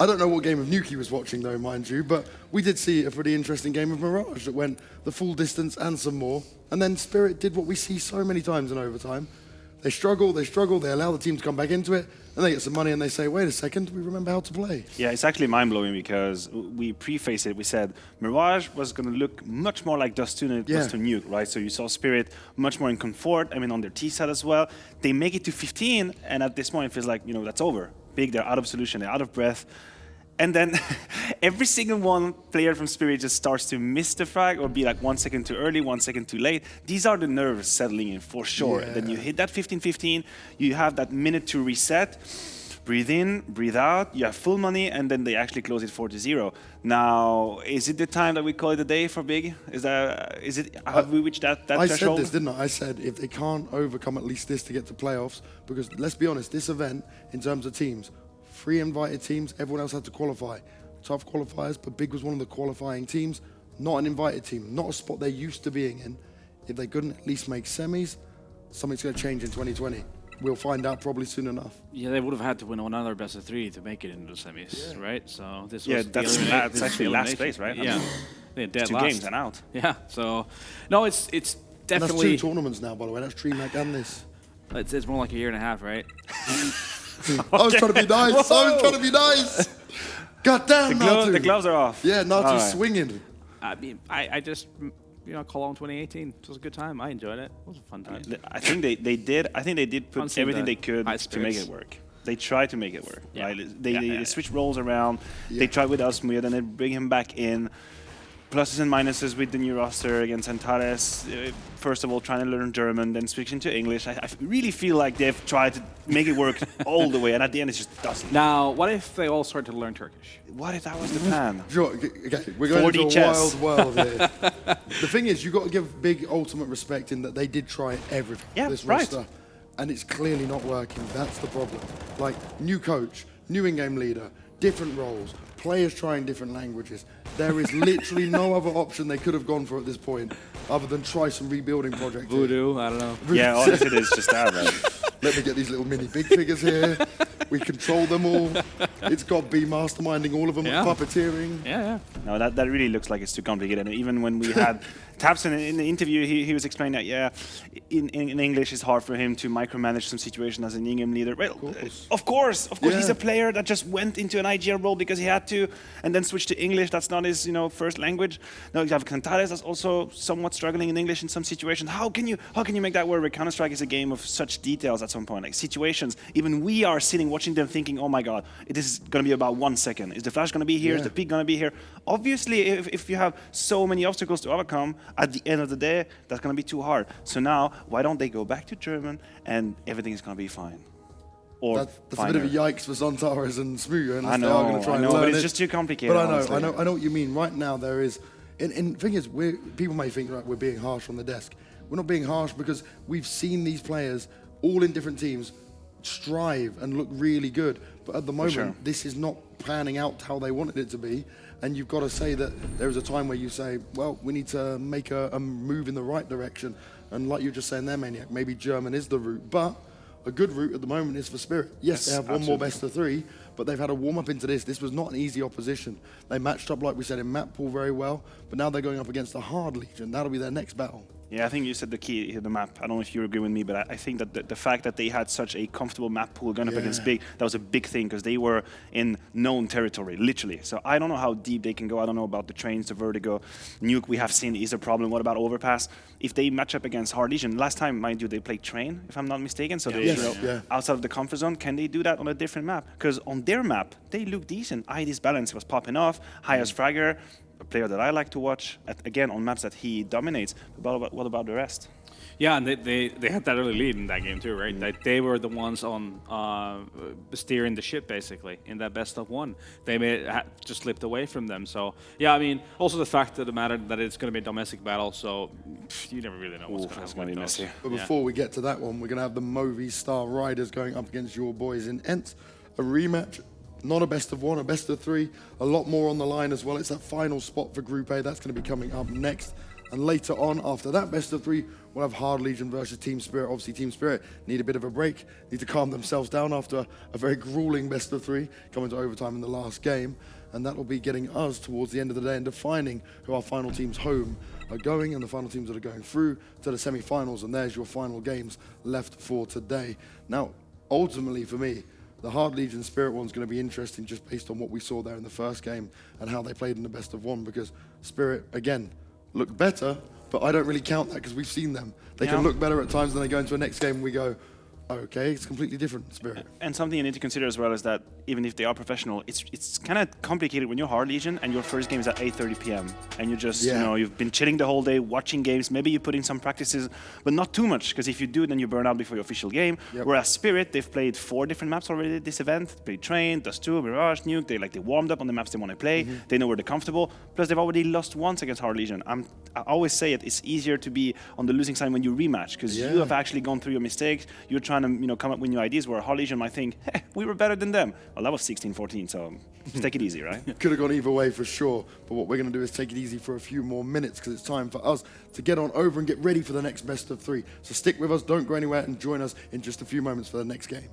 I don't know what game of Nuke he was watching though, mind you, but we did see a pretty interesting game of Mirage that went the full distance and some more. And then Spirit did what we see so many times in overtime. They struggle, they allow the team to come back into it, and they get some money and they say, wait a second, we remember how to play. Yeah, it's actually mind-blowing because we prefaced it. We said Mirage was going to look much more like Dust 2 than it was to Nuke, right? So you saw Spirit much more in comfort, I mean, on their T-side as well. They make it to 15, and at this point it feels like, you know, that's over. Big, they're out of solution, they're out of breath. And then every single one player from Spirit just starts to miss the frag or be like 1 second too early, 1 second too late. These are the nerves settling in for sure. Yeah. Then you hit that 15-15, you have that minute to reset, breathe in, breathe out, you have full money, and then they actually close it 4-0. Now, is it the time that we call it a day for Big? Have we reached that threshold? I said this, didn't I? I said if they can't overcome at least this to get to playoffs, because let's be honest, this event, in terms of teams, 3 invited teams, everyone else had to qualify. Tough qualifiers, but Big was one of the qualifying teams, not an invited team, not a spot they're used to being in. If they couldn't at least make semis, something's going to change in 2020. We'll find out probably soon enough. Yeah, they would have had to win another best of 3 to make it into the semis, right? So this was that's actually last place, right? Yeah, they had dead 2 last. games and out. Yeah, so no, it's definitely. And that's 2 tournaments now, by the way. That's DreamHack and this. It's more like a year and a half, right? I was trying to be nice. I was trying to be nice. God damn, Natu. The gloves are off. Yeah, Natu's swinging. I mean, I just, call on 2018. It was a good time. I enjoyed it. It was a fun time. I think they did put everything they could to make it work. They tried to make it work. Yeah. Right? They switch roles around. Yeah. They tried with Asmir, then they bring him back in. Pluses and minuses with the new roster against Antares. First of all, trying to learn German, then switching to English. I really feel like they've tried to make it work all the way, and at the end it just doesn't. Now, what if they all start to learn Turkish? What if that was the plan? Sure, okay, we're going into a wild world here. The thing is, you've got to give Big ultimate respect in that they did try everything, this roster, and it's clearly not working. That's the problem. Like, new coach, new in-game leader, different roles, players trying different languages. There is literally no other option they could have gone for at this point other than try some rebuilding project. Voodoo, I don't know. Yeah, honestly, it is just that, man. Let me get these little mini Big figures here. We control them all. It's got B masterminding all of them, puppeteering. Yeah. No, that really looks like it's too complicated. And even when we had Tapson in the interview, he was explaining that, in English it's hard for him to micromanage some situation as an in-game leader. Well, of course, he's a player that just went into an IGL role because he had to, and then switched to English. That's not his, first language. Now you have Cantares that's also somewhat struggling in English in some situations. How can you make that work? Counter-Strike is a game of such details at some point, like situations. Even we are sitting watching them thinking, oh my god, this is going to be about 1 second. Is the flash going to be here? Is the peak going to be here? Obviously, if you have so many obstacles to overcome, at the end of the day, that's going to be too hard. So now, why don't they go back to German and everything is going to be fine? Or that's a bit of a yikes for Zontaras and Smuga, and I know, they are going to try and learn but it's just too complicated. But I know what you mean. Right now, there is, and the thing is, people may think we're being harsh on the desk. We're not being harsh because we've seen these players all in different teams strive and look really good. But at the moment, this is not panning out how they wanted it to be. And you've got to say that there is a time where you say, well, we need to make a move in the right direction. And like you're just saying there, Maniac, maybe German is the route. But a good route at the moment is for Spirit. Yes, they have one more best of 3, but they've had a warm-up into this. This was not an easy opposition. They matched up, like we said, in map pool very well, but now they're going up against a hard Legion. That'll be their next battle. Yeah, I think you said the key here, the map. I don't know if you agree with me, but I think that the fact that they had such a comfortable map pool going up against Big, that was a big thing because they were in known territory, literally. So I don't know how deep they can go. I don't know about the trains, the vertigo. Nuke we have seen is a problem. What about Overpass? If they match up against Hard Legion, last time, mind you, they played Train, if I'm not mistaken. So they, outside of the comfort zone, can they do that on a different map? Because on their map, they look decent. ID's balance was popping off. Highest Fragger, a player that I like to watch, again, on maps that he dominates. But what about the rest? Yeah, and they had that early lead in that game too, right? Like they were the ones on steering the ship basically in that best of one. They just slipped away from them. So yeah, I mean, also the fact of the matter that it's going to be a domestic battle, so you never really know what's going to happen. Gonna be messy. But before we get to that one, we're going to have the Movistar Riders going up against your boys in Ent. A rematch. Not a best of one, a best of three. A lot more on the line as well. It's that final spot for Group A. That's going to be coming up next. And later on, after that best of three, we'll have Hard Legion versus Team Spirit. Obviously, Team Spirit need a bit of a break, need to calm themselves down after a very grueling best of three, coming to overtime in the last game. And that will be getting us towards the end of the day and defining who our final teams home are going and the final teams that are going through to the semi-finals. And there's your final games left for today. Now, ultimately for me, the Hard Legion Spirit one's going to be interesting just based on what we saw there in the first game and how they played in the best of one, because Spirit, again, looked better, but I don't really count that because we've seen them. They can look better at times, then they go into a next game and we go, okay, it's completely different Spirit. And something you need to consider as well is that even if they are professional, it's kind of complicated when you're Hard Legion and your first game is at 8:30 p.m. and you just, you know, you've been chilling the whole day, watching games, maybe you put in some practices, but not too much, because if you do, then you burn out before your official game. Whereas Spirit, they've played 4 different maps already this event. They played Train, Dust 2, Mirage, Nuke. They warmed up on the maps they want to play. They know where they're comfortable. Plus, they've already lost once against Hard Legion. I always say it's easier to be on the losing side when you rematch, because you have actually gone through your mistakes. You're trying to, come up with new ideas, where Hard Legion might think, hey, we were better than them. Well, that was 16-14, so just take it easy, right? Could have gone either way for sure, but what we're going to do is take it easy for a few more minutes, because it's time for us to get on over and get ready for the next best of three. So stick with us, don't go anywhere, and join us in just a few moments for the next game.